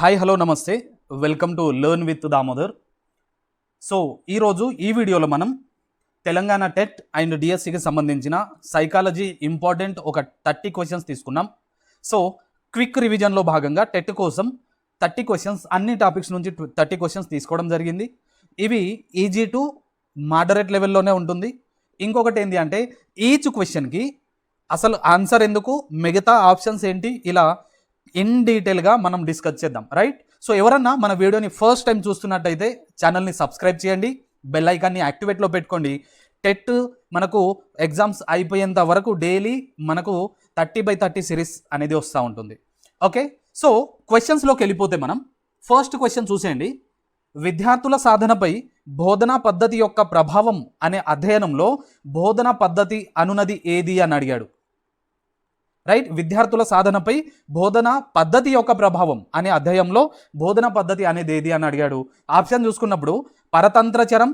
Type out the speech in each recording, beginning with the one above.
Hi hello నమస్తే, welcome to learn with Damodar. So ఈరోజు ఈ వీడియోలో మనం తెలంగాణ టెట్ అండ్ డిఎస్సికి సంబంధించిన సైకాలజీ ఇంపార్టెంట్ ఒక 30 క్వశ్చన్స్ తీసుకున్నాం. సో క్విక్ రివిజన్లో భాగంగా టెట్ కోసం 30 క్వశ్చన్స్ అన్ని టాపిక్స్ నుంచి 30 క్వశ్చన్స్ తీసుకోవడం జరిగింది. ఇవి ఈజీ టు మోడరేట్ లెవెల్లోనే ఉంటుంది. ఇంకొకటి ఏంటి అంటే ఈచ్ క్వశ్చన్కి అసలు ఆన్సర్ ఎందుకు, మిగతా ఆప్షన్స్ ఏంటి, ఇలా ఇన్ డీటెయిల్గా మనం డిస్కస్ చేద్దాం. రైట్. సో ఎవరన్నా మన వీడియోని ఫస్ట్ టైం చూస్తున్నట్టయితే ఛానల్ని సబ్స్క్రైబ్ చేయండి, బెల్ ఐకాన్ని యాక్టివేట్లో పెట్టుకోండి. టెట్ మనకు ఎగ్జామ్స్ అయిపోయేంత వరకు డైలీ మనకు 30/30 సిరీస్ అనేది వస్తూ ఉంటుంది. ఓకే. సో క్వశ్చన్స్లోకి వెళ్ళిపోతే మనం ఫస్ట్ క్వశ్చన్ చూసేయండి. విద్యార్థుల సాధనపై బోధనా పద్ధతి యొక్క ప్రభావం అనే అధ్యయనంలో బోధనా పద్ధతి అనునది ఏది అని అడిగాడు. రైట్. విద్యార్థుల సాధనపై బోధనా పద్ధతి యొక్క ప్రభావం అనే అధ్యాయంలో బోధనా పద్ధతి అనేది ఏది అని అడిగాడు. ఆప్షన్ చూసుకున్నప్పుడు పరతంత్ర చరం,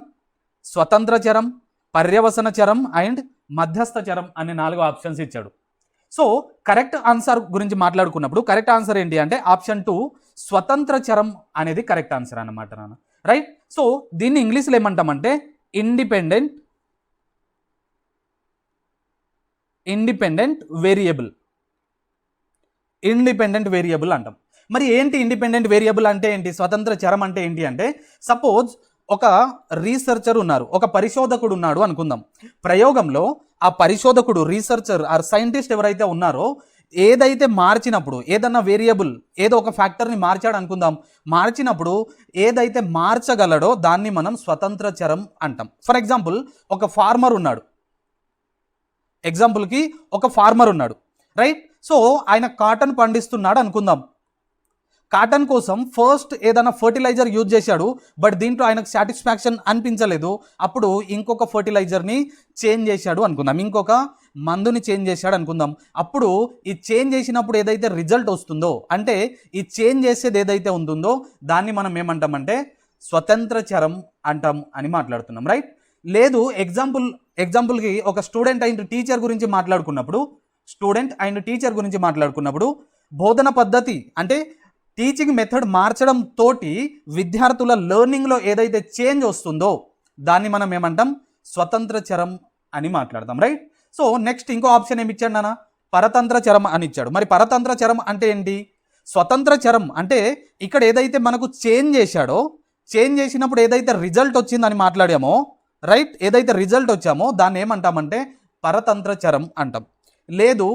స్వతంత్ర చరం, పర్యవసన చరం అండ్ మధ్యస్థ చరం అనే 4 ఆప్షన్స్ ఇచ్చాడు. సో కరెక్ట్ ఆన్సర్ గురించి మాట్లాడుకున్నప్పుడు కరెక్ట్ ఆన్సర్ ఏంటి అంటే ఆప్షన్ 2 స్వతంత్ర చరం అనేది కరెక్ట్ ఆన్సర్ అన్నమాట నాన్న. రైట్. సో దీన్ని ఇంగ్లీష్లో ఏమంటామంటే ఇండిపెండెంట్ వేరియబుల్ అంటాం. మరి ఏంటి ఇండిపెండెంట్ వేరియబుల్ అంటే ఏంటి, స్వతంత్ర చరం అంటే ఏంటి అంటే సపోజ్ ఒక రీసెర్చర్ ఉన్నారు, ఒక పరిశోధకుడు ఉన్నాడు అనుకుందాం. ప్రయోగంలో ఆ పరిశోధకుడు, రీసెర్చర్ ఆర్ సైంటిస్ట్ ఎవరైతే ఉన్నారో ఏదైతే మార్చినప్పుడు, ఏదన్నా వేరియబుల్ ఏదో ఒక ఫ్యాక్టర్ని మార్చాడు అనుకుందాం, మార్చినప్పుడు ఏదైతే మార్చగలడో దాన్ని మనం స్వతంత్ర చరం అంటాం. ఫర్ ఎగ్జాంపుల్ ఒక ఫార్మర్ ఉన్నాడు. రైట్. సో ఆయన కాటన్ పండిస్తున్నాడు అనుకుందాం. కాటన్ కోసం ఫస్ట్ ఏదైనా ఫర్టిలైజర్ యూజ్ చేశాడు, బట్ దీంట్లో ఆయనకు సాటిస్ఫాక్షన్ అనిపించలేదు. అప్పుడు ఇంకొక ఫర్టిలైజర్ని చేంజ్ చేశాడు అనుకుందాం, ఇంకొక మందుని చేంజ్ చేశాడు అనుకుందాం. అప్పుడు ఈ చేంజ్ చేసినప్పుడు ఏదైతే రిజల్ట్ వస్తుందో, అంటే ఈ చేంజ్ చేసేది ఏదైతే ఉంటుందో దాన్ని మనం ఏమంటామంటే స్వతంత్ర చరం అంటాం అని మాట్లాడుతున్నాం. రైట్. లేదు ఎగ్జాంపుల్కి ఒక స్టూడెంట్ అండ్ టీచర్ గురించి మాట్లాడుకున్నప్పుడు బోధన పద్ధతి అంటే టీచింగ్ మెథడ్ మార్చడం తోటి విద్యార్థుల లెర్నింగ్లో ఏదైతే చేంజ్ వస్తుందో దాన్ని మనం ఏమంటాం స్వతంత్ర చరం అని మాట్లాడతాం. రైట్. సో నెక్స్ట్ ఇంకో ఆప్షన్ ఏమి ఇచ్చాడు నాన్న, పరతంత్ర చరం అని ఇచ్చాడు. మరి పరతంత్ర చరం అంటే ఏంటి, స్వతంత్ర చరం అంటే ఇక్కడ ఏదైతే మనకు చేంజ్ చేశాడో, చేంజ్ చేసినప్పుడు ఏదైతే రిజల్ట్ వచ్చిందని మాట్లాడామో, రైట్, ఏదైతే రిజల్ట్ వచ్చామో దాన్ని ఏమంటామంటే పరతంత్ర చరం అంటాం. లేదు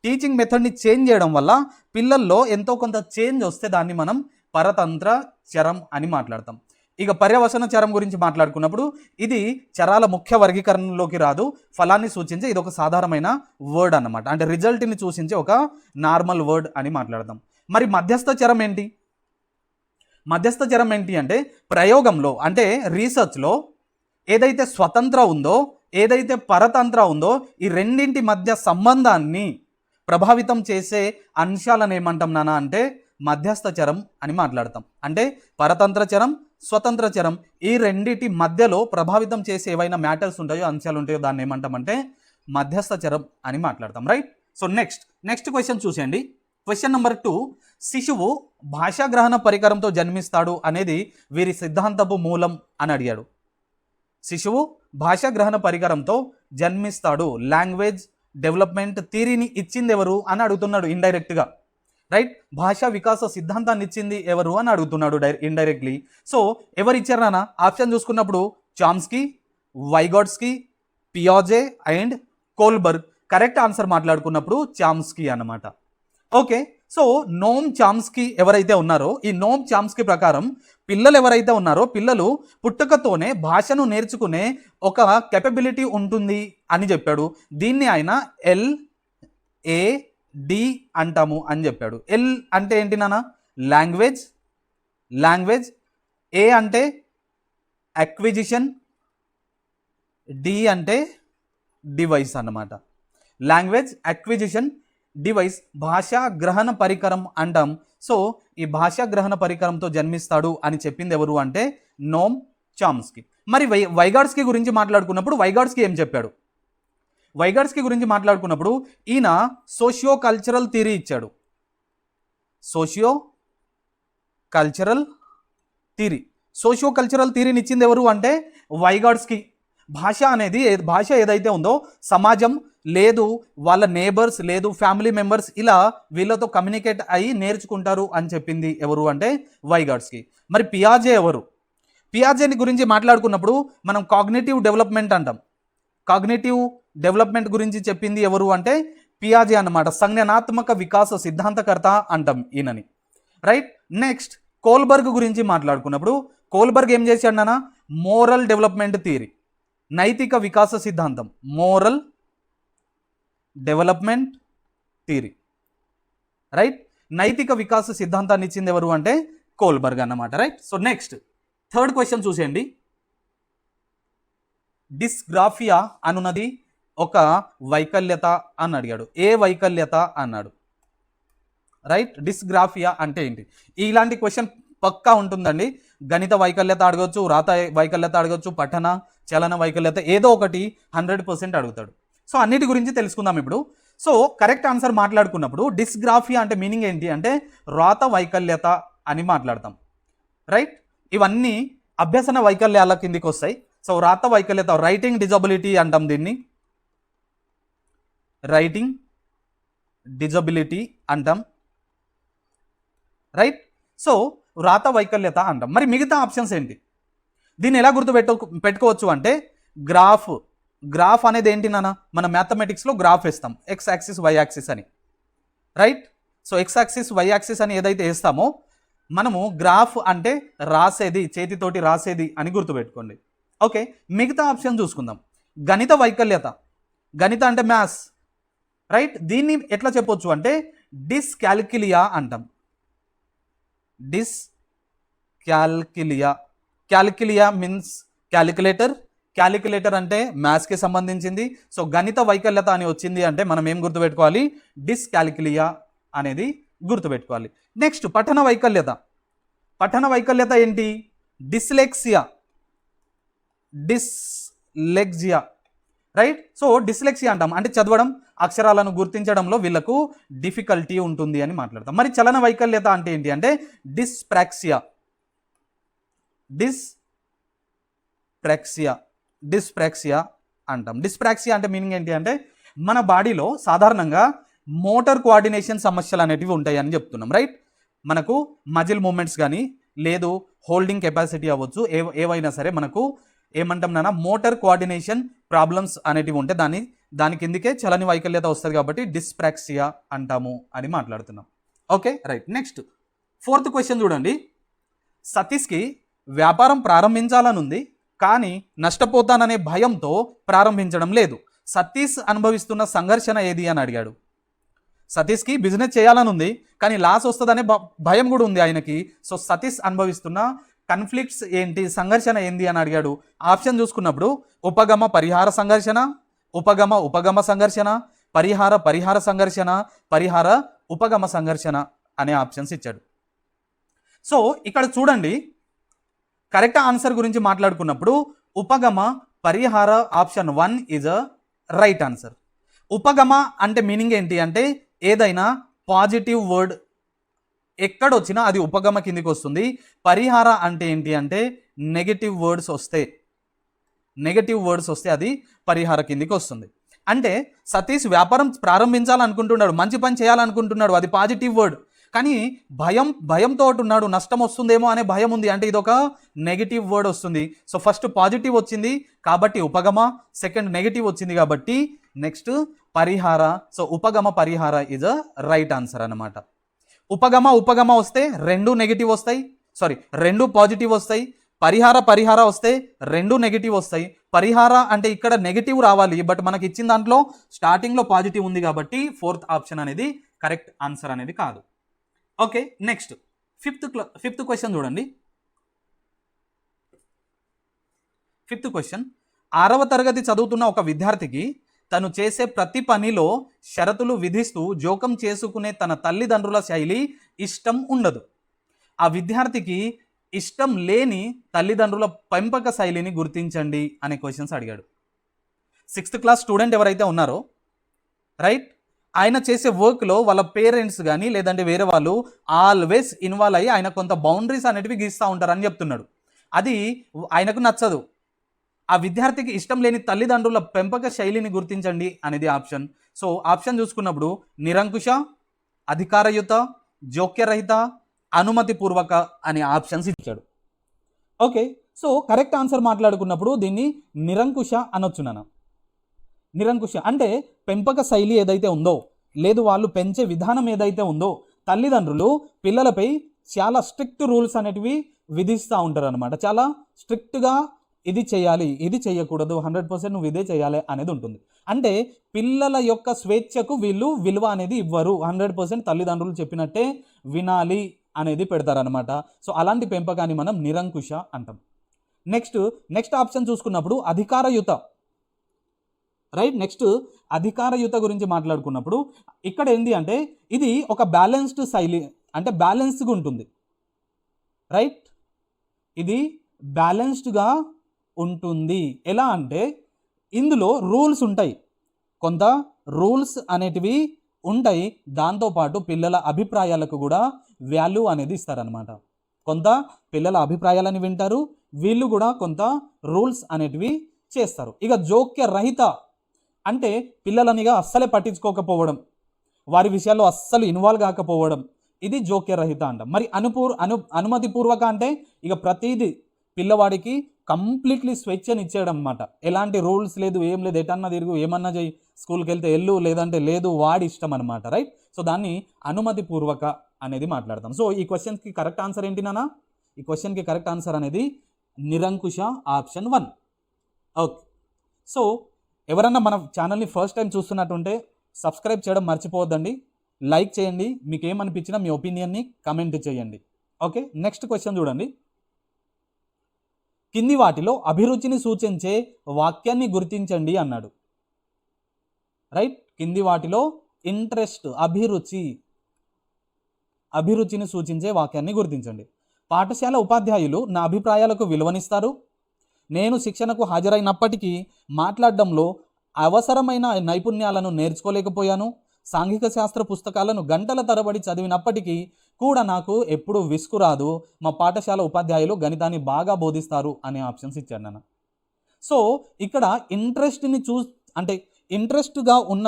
టీచింగ్ మెథడ్ని చేంజ్ చేయడం వల్ల పిల్లల్లో ఎంతో కొంత చేంజ్ వస్తే దాన్ని మనం పరతంత్ర చరం అని మాట్లాడతాం. ఇక పర్యవసన చరం గురించి మాట్లాడుకున్నప్పుడు ఇది చరాల ముఖ్య వర్గీకరణలోకి రాదు, ఫలాన్ని సూచించే ఇది ఒక సాధారణమైన వర్డ్ అన్నమాట, అంటే రిజల్ట్ని సూచించే ఒక నార్మల్ వర్డ్ అని మాట్లాడతాం. మరి మధ్యస్థ చరం ఏంటి అంటే ప్రయోగంలో అంటే రీసెర్చ్లో ఏదైతే స్వతంత్ర ఉందో, ఏదైతే పరతంత్ర ఉందో, ఈ రెండింటి మధ్య సంబంధాన్ని ప్రభావితం చేసే అంశాలను ఏమంటాం నాన్న అంటే మధ్యస్థ చరం అని మాట్లాడతాం. అంటే పరతంత్ర చరం, స్వతంత్ర చరం ఈ రెండింటి మధ్యలో ప్రభావితం చేసే ఏవైనా మ్యాటర్స్ ఉంటాయో, అంశాలు ఉంటాయో దాన్ని ఏమంటామంటే మధ్యస్థ చరం అని మాట్లాడతాం. రైట్. సో నెక్స్ట్ క్వశ్చన్ చూసేయండి. క్వశ్చన్ నెంబర్ 2, శిశువు భాషాగ్రహణ పరికరంతో జన్మిస్తాడు అనేది వీరి సిద్ధాంతపు మూలం అని అడిగాడు. శిశువు భాషాగ్రహణ పరికరంతో జన్మిస్తాడు, లాంగ్వేజ్ డెవలప్మెంట్ థియరీని ఇచ్చింది ఎవరు అని అడుగుతున్నాడు ఇండైరెక్ట్గా. రైట్. భాషా వికాస సిద్ధాంతాన్ని ఇచ్చింది ఎవరు అని అడుగుతున్నాడు ఇండైరెక్ట్లీ. సో ఎవరు ఇచ్చారు నాన్న, ఆప్షన్ చూసుకున్నప్పుడు చామ్స్కీ, వైగాట్స్కీ, పియాజే అండ్ కోల్బర్గ్. కరెక్ట్ ఆన్సర్ మాట్లాడుకున్నప్పుడు చామ్స్కీ అన్నమాట. ఓకే. సో నోమ్ చామ్స్కీ ఎవరైతే ఉన్నారో, ఈ నోమ్ చామ్స్కీ ప్రకారం పిల్లలు ఎవరైతే ఉన్నారో పిల్లలు పుట్టుకతోనే భాషను నేర్చుకునే ఒక కెపబిలిటీ ఉంటుంది అని చెప్పాడు. దీన్ని ఆయన LAD అంటాము అని చెప్పాడు. ఎల్ అంటే ఏంటి నాన్న, లాంగ్వేజ్, ఏ అంటే అక్విజిషన్, డి అంటే డివైస్ అన్నమాట. లాంగ్వేజ్ అక్విజిషన్ డివైస్ భాషా గ్రహణ పరికరం అంటాం. సో ఈ భాషా గ్రహణ పరికరంతో జన్మిస్తాడు అని చెప్పింది ఎవరు అంటే నోమ్ చామ్స్కీ. మరి వైగాట్స్కీ గురించి మాట్లాడుకున్నప్పుడు వైగాట్స్కీ ఏం చెప్పాడు, వైగాట్స్కీ గురించి మాట్లాడుకున్నప్పుడు ఈయన సోషియో కల్చరల్ థియరీ ఇచ్చాడు. Socio cultural theory. Socio cultural థియరీని ఇచ్చింది ఎవరు అంటే వైగాట్స్కి. భాష ఏదైతే ఉందో సమాజం లేదు వాళ్ళ నేబర్స్ లేదు ఫ్యామిలీ మెంబర్స్ ఇలా వీళ్ళతో కమ్యూనికేట్ అయ్యి నేర్చుకుంటారు అని చెప్పింది ఎవరు అంటే వైగాట్స్కి. మరి పియాజే ఎవరు? పియాజేని గురించి మాట్లాడుకున్నప్పుడు మనం కాగ్నిటివ్ డెవలప్మెంట్ అంటాం. కాగ్నిటివ్ డెవలప్మెంట్ గురించి చెప్పింది ఎవరు అంటే పియాజే అన్నమాట. సంజ్ఞానాత్మక వికాస సిద్ధాంతకర్త అంటాం ఈయనని, రైట్. నెక్స్ట్ కోల్బర్గ్ గురించి మాట్లాడుకున్నప్పుడు కోల్బర్గ్ ఏం చేశాడన్నా మోరల్ డెవలప్మెంట్ థియరీ, నైతిక వికాస సిద్ధాంతం, మోరల్ డెవలప్మెంట్ థియరీ, రైట్. నైతిక వికాస సిద్ధాంతాన్ని ఇచ్చింది ఎవరు అంటే కోల్బర్గ్ అన్నమాట, right. So next third question చూసేయండి. డిస్గ్రాఫియా అనున్నది ఒక వైకల్యత అని అడిగాడు. ఏ వైకల్యత అన్నాడు, రైట్. డిస్గ్రాఫియా అంటే ఏంటి? ఇలాంటి క్వశ్చన్ పక్కా ఉంటుందండి. గణిత వైకల్యత అడగవచ్చు, రాత వైకల్యత అడగవచ్చు, పఠన చలన వైకల్యత ఏదో ఒకటి 100% అడుగుతాడు. సో అన్నిటి గురించి తెలుసుకుందాం ఇప్పుడు. సో కరెక్ట్ ఆన్సర్ మాట్లాడుకున్నప్పుడు డిస్గ్రాఫియా అంటే మీనింగ్ ఏంటి అంటే రాత వైకల్యత అని మాట్లాడతాం, రైట్. ఇవన్నీ అభ్యసన వైకల్యాల కిందికి వస్తాయి. సో రాత వైకల్యత రైటింగ్ డిజబిలిటీ అంటాం దీన్ని, రైటింగ్ డిజబిలిటీ అంటాం, రైట్. సో రాత వైకల్యత అంటాం. మరి మిగతా ఆప్షన్స్ ఏంటి? దీన్ని ఎలా పెట్టుకోవచ్చు అంటే గ్రాఫ్ అనేది ఏంటి నాన్న, మన మ్యాథమెటిక్స్లో గ్రాఫ్ వేస్తాం, ఎక్స్ యాక్సిస్ వై యాక్సిస్ అని, right. So X axis Y axis అని ఏదైతే వేస్తామో మనము గ్రాఫ్ అంటే రాసేది, చేతితోటి రాసేది అని గుర్తుపెట్టుకోండి. ఓకే, మిగతా ఆప్షన్ చూసుకుందాం. గణిత వైకల్యత, గణిత అంటే మ్యాథ్స్, రైట్. దీన్ని ఎట్లా చెప్పొచ్చు అంటే డిస్కాల్కులియా అంటాం, డిస్కాల్కులియా. క్యాల్కులియా మీన్స్ క్యాలిక్యులేటర్ అంటే మ్యాథ్స్కి సంబంధించింది. సో గణిత వైకల్యత అని వచ్చింది అంటే మనం ఏం గుర్తుపెట్టుకోవాలి, డిస్కాల్కులియా అనేది గుర్తుపెట్టుకోవాలి. నెక్స్ట్ పఠన వైకల్యత ఏంటి? Dyslexia, right. సో డిస్లెక్సియా అంటాం అంటే చదవడం, అక్షరాలను గుర్తించడంలో వీళ్ళకు డిఫికల్టీ ఉంటుంది అని మాట్లాడతాం. మరి చలన వైకల్యత అంటే ఏంటి అంటే డిస్ప్రాక్సియా అంటాం. డిస్ప్రాక్సియా అంటే మీనింగ్ ఏంటి అంటే మన బాడీలో సాధారణంగా మోటార్ కోఆర్డినేషన్ సమస్యలు అనేటివి ఉంటాయి అని చెప్తున్నాం, రైట్. మనకు మజిల్ మూమెంట్స్ కానీ లేదు హోల్డింగ్ కెపాసిటీ అవ్వచ్చు, ఏవైనా సరే మనకు ఏమంటాం నాన్న మోటార్ కోఆర్డినేషన్ ప్రాబ్లమ్స్ అనేటివి ఉంటే దాని కిందికే చలని వైకల్యత వస్తుంది కాబట్టి డిస్ప్రాక్సియా అంటాము అని మాట్లాడుతున్నాం. Okay, right. Next fourth question చూడండి. సతీష్కి వ్యాపారం ప్రారంభించాలనుంది కానీ నష్టపోతాననే భయంతో ప్రారంభించడం లేదు. సతీష్ అనుభవిస్తున్న సంఘర్షణ ఏది అని అడిగాడు. సతీష్కి బిజినెస్ చేయాలని ఉంది కానీ లాస్ వస్తుందనే భయం కూడా ఉంది ఆయనకి. సో సతీష్ అనుభవిస్తున్న కన్ఫ్లిక్ట్స్ ఏంటి, సంఘర్షణ ఏంది అని అడిగాడు. ఆప్షన్ చూసుకున్నప్పుడు ఉపగమ పరిహార సంఘర్షణ, ఉపగమ సంఘర్షణ, పరిహార సంఘర్షణ, ఉపగమ సంఘర్షణ అనే ఆప్షన్స్ ఇచ్చాడు. సో ఇక్కడ చూడండి, కరెక్ట్ ఆన్సర్ గురించి మాట్లాడుకున్నప్పుడు ఉపగమ పరిహార option 1 is a right answer. ఉపగమ అంటే మీనింగ్ ఏంటి అంటే ఏదైనా పాజిటివ్ వర్డ్ ఎక్కడొచ్చినా అది ఉపగమ కిందికి వస్తుంది. పరిహార అంటే ఏంటి అంటే నెగటివ్ వర్డ్స్ వస్తే అది పరిహార కిందికి వస్తుంది. అంటే సతీష్ వ్యాపారం ప్రారంభించాలనుకుంటున్నాడు, మంచి పని చేయాలనుకుంటున్నాడు, అది పాజిటివ్ వర్డ్. కానీ భయంతో ఉన్నాడు, నష్టం వస్తుందేమో అనే భయం ఉంది అంటే ఇది ఒక నెగిటివ్ వర్డ్ వస్తుంది. సో ఫస్ట్ పాజిటివ్ వచ్చింది కాబట్టి ఉపగమ, సెకండ్ నెగిటివ్ వచ్చింది కాబట్టి నెక్స్ట్ పరిహార. సో ఉపగమ పరిహార ఈజ్ అ రైట్ ఆన్సర్ అన్నమాట. ఉపగమ వస్తే రెండు నెగిటివ్ వస్తాయి, రెండు పాజిటివ్ వస్తాయి. పరిహార వస్తే రెండు నెగిటివ్ వస్తాయి. పరిహార అంటే ఇక్కడ నెగిటివ్ రావాలి, బట్ మనకి ఇచ్చిన దాంట్లో స్టార్టింగ్లో పాజిటివ్ ఉంది కాబట్టి ఫోర్త్ ఆప్షన్ అనేది కరెక్ట్ ఆన్సర్ అనేది కాదు. ఓకే, నెక్స్ట్ ఫిఫ్త్ క్వశ్చన్ చూడండి. ఫిఫ్త్ క్వశ్చన్, 6వ తరగతి చదువుతున్న ఒక విద్యార్థికి తను చేసే ప్రతి పనిలో షరతులు విధిస్తూ జోకం చేసుకునే తన తల్లిదండ్రుల శైలి ఇష్టం ఉండదు. ఆ విద్యార్థికి ఇష్టం లేని తల్లిదండ్రుల పెంపక శైలిని గుర్తించండి అనే క్వశ్చన్స్ అడిగాడు. 6th క్లాస్ స్టూడెంట్ ఎవరైతే ఉన్నారో, రైట్, ఆయన చేసే వర్క్లో వాళ్ళ పేరెంట్స్ కానీ లేదంటే వేరే వాళ్ళు ఆల్వేస్ ఇన్వాల్వ్ అయ్యి ఆయన కొంత బౌండరీస్ అనేటివి గీస్తూ ఉంటారని చెప్తున్నాడు. అది ఆయనకు నచ్చదు. ఆ విద్యార్థికి ఇష్టం లేని తల్లిదండ్రుల పెంపక శైలిని గుర్తించండి అనేది ఆప్షన్. సో ఆప్షన్ చూసుకున్నప్పుడు నిరంకుశ, అధికారయుత, జోక్యరహిత, అనుమతిపూర్వక అనే ఆప్షన్స్ ఇచ్చాడు. ఓకే, సో కరెక్ట్ ఆన్సర్ మాట్లాడుకున్నప్పుడు దీన్ని నిరంకుశ అనొచ్చు నాన్న. నిరంకుశ అంటే పెంపక శైలి ఏదైతే ఉందో, లేదు వాళ్ళు పెంచే విధానం ఏదైతే ఉందో, తల్లిదండ్రులు పిల్లలపై చాలా స్ట్రిక్ట్ రూల్స్ అనేటివి విధిస్తూ ఉంటారు అనమాట. చాలా స్ట్రిక్ట్గా ఇది చేయాలి, ఇది చేయకూడదు, 100% నువ్వు ఇదే చేయాలి అనేది ఉంటుంది. అంటే పిల్లల యొక్క స్వేచ్ఛకు వీళ్ళు విలువ అనేది ఇవ్వరు, 100% తల్లిదండ్రులు చెప్పినట్టే వినాలి అనేది పెడతారనమాట. సో అలాంటి పెంపకాన్ని మనం నిరంకుశ అంటాం. నెక్స్ట్ ఆప్షన్ చూసుకున్నప్పుడు అధికారయుత. రైట్, నెక్స్ట్ అధికారయుత గురించి మాట్లాడుకున్నప్పుడు ఇక్కడ ఏంటి అంటే ఇది ఒక బ్యాలెన్స్డ్ శైలి, అంటే బ్యాలెన్స్డ్గా ఉంటుంది. రైట్, ఇది బ్యాలెన్స్డ్గా ఉంటుంది. ఎలా అంటే ఇందులో రూల్స్ ఉంటాయి, కొంత రూల్స్ అనేటివి ఉంటాయి. దాంతోపాటు పిల్లల అభిప్రాయాలకు కూడా వాల్యూ అనేది ఇస్తారనమాట. కొంత పిల్లల అభిప్రాయాలని వింటారు, వీళ్ళు కూడా కొంత రూల్స్ అనేటివి చేస్తారు. ఇక జోక్య రహిత అంటే పిల్లలనిగా అస్సలే పట్టించుకోకపోవడం, వారి విషయాల్లో అస్సలు ఇన్వాల్వ్ కాకపోవడం, ఇది జోక్యరహిత అంటాం. మరి అనుమతిపూర్వక అంటే ఇక ప్రతిదీ పిల్లవాడికి కంప్లీట్లీ స్వేచ్ఛని ఇచ్చేయడం అన్నమాట. ఎలాంటి రూల్స్ లేదు, ఏం లేదు, ఎటన్నా తిరుగు, ఏమన్నా చెయ్యి, స్కూల్కి వెళ్తే వెళ్ళు, లేదంటే లేదు, వాడి ఇష్టం అనమాట. రైట్, సో దాన్ని అనుమతిపూర్వక అనేది మాట్లాడతాం. సో ఈ క్వశ్చన్కి కరెక్ట్ ఆన్సర్ ఏంటి నాన్న? ఈ క్వశ్చన్కి కరెక్ట్ ఆన్సర్ అనేది నిరంకుశ, ఆప్షన్ 1. ఓకే, సో ఎవరన్నా మన ఛానల్ని ఫస్ట్ టైం చూస్తున్నట్టుంటే సబ్స్క్రైబ్ చేయడం మర్చిపోవద్దండి, లైక్ చేయండి, మీకు ఏమనిపించినా మీ ఒపీనియన్ని కమెంట్ చేయండి. ఓకే, నెక్స్ట్ క్వశ్చన్ చూడండి. కింది వాటిలో అభిరుచిని సూచించే వాక్యాన్ని గుర్తించండి అన్నాడు. రైట్, కింది వాటిలో ఇంట్రెస్ట్, అభిరుచిని సూచించే వాక్యాన్ని గుర్తించండి. పాఠశాల ఉపాధ్యాయులు నా అభిప్రాయాలకు విలువనిస్తారు. నేను శిక్షణకు హాజరైనప్పటికీ మాట్లాడడంలో అవసరమైన నైపుణ్యాలను నేర్చుకోలేకపోయాను. సాంఘిక శాస్త్ర పుస్తకాలను గంటల తరబడి చదివినప్పటికీ కూడా నాకు ఎప్పుడు విసుగు రాదు. మా పాఠశాల ఉపాధ్యాయులు గణితాన్ని బాగా బోధిస్తారు అనే ఆప్షన్స్ ఇచ్చాడు నాన్న. సో ఇక్కడ ఇంట్రెస్ట్ని అంటే ఇంట్రెస్ట్గా ఉన్న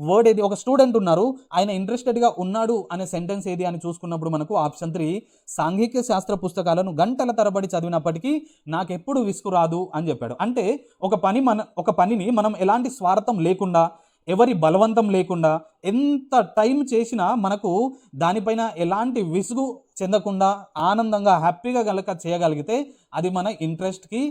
వర్డ్ ఏది? ఒక స్టూడెంట్ ఉన్నారు, ఆయన ఇంట్రెస్టెడ్గా ఉన్నాడు అనే సెంటెన్స్ ఏది అని చూసుకున్నప్పుడు మనకు ఆప్షన్ 3 సాంఘిక శాస్త్ర పుస్తకాలను గంటల తరబడి చదివినప్పటికీ నాకెప్పుడు విసుగు రాదు అని చెప్పాడు. అంటే ఒక పనిని మనం ఎలాంటి స్వార్థం లేకుండా, ఎవరి బలవంతం లేకుండా, ఎంత టైం చేసినా మనకు దానిపైన ఎలాంటి విసుగు చెందకుండా ఆనందంగా హ్యాపీగా చేయగలిగితే అది మన ఇంట్రెస్ట్కి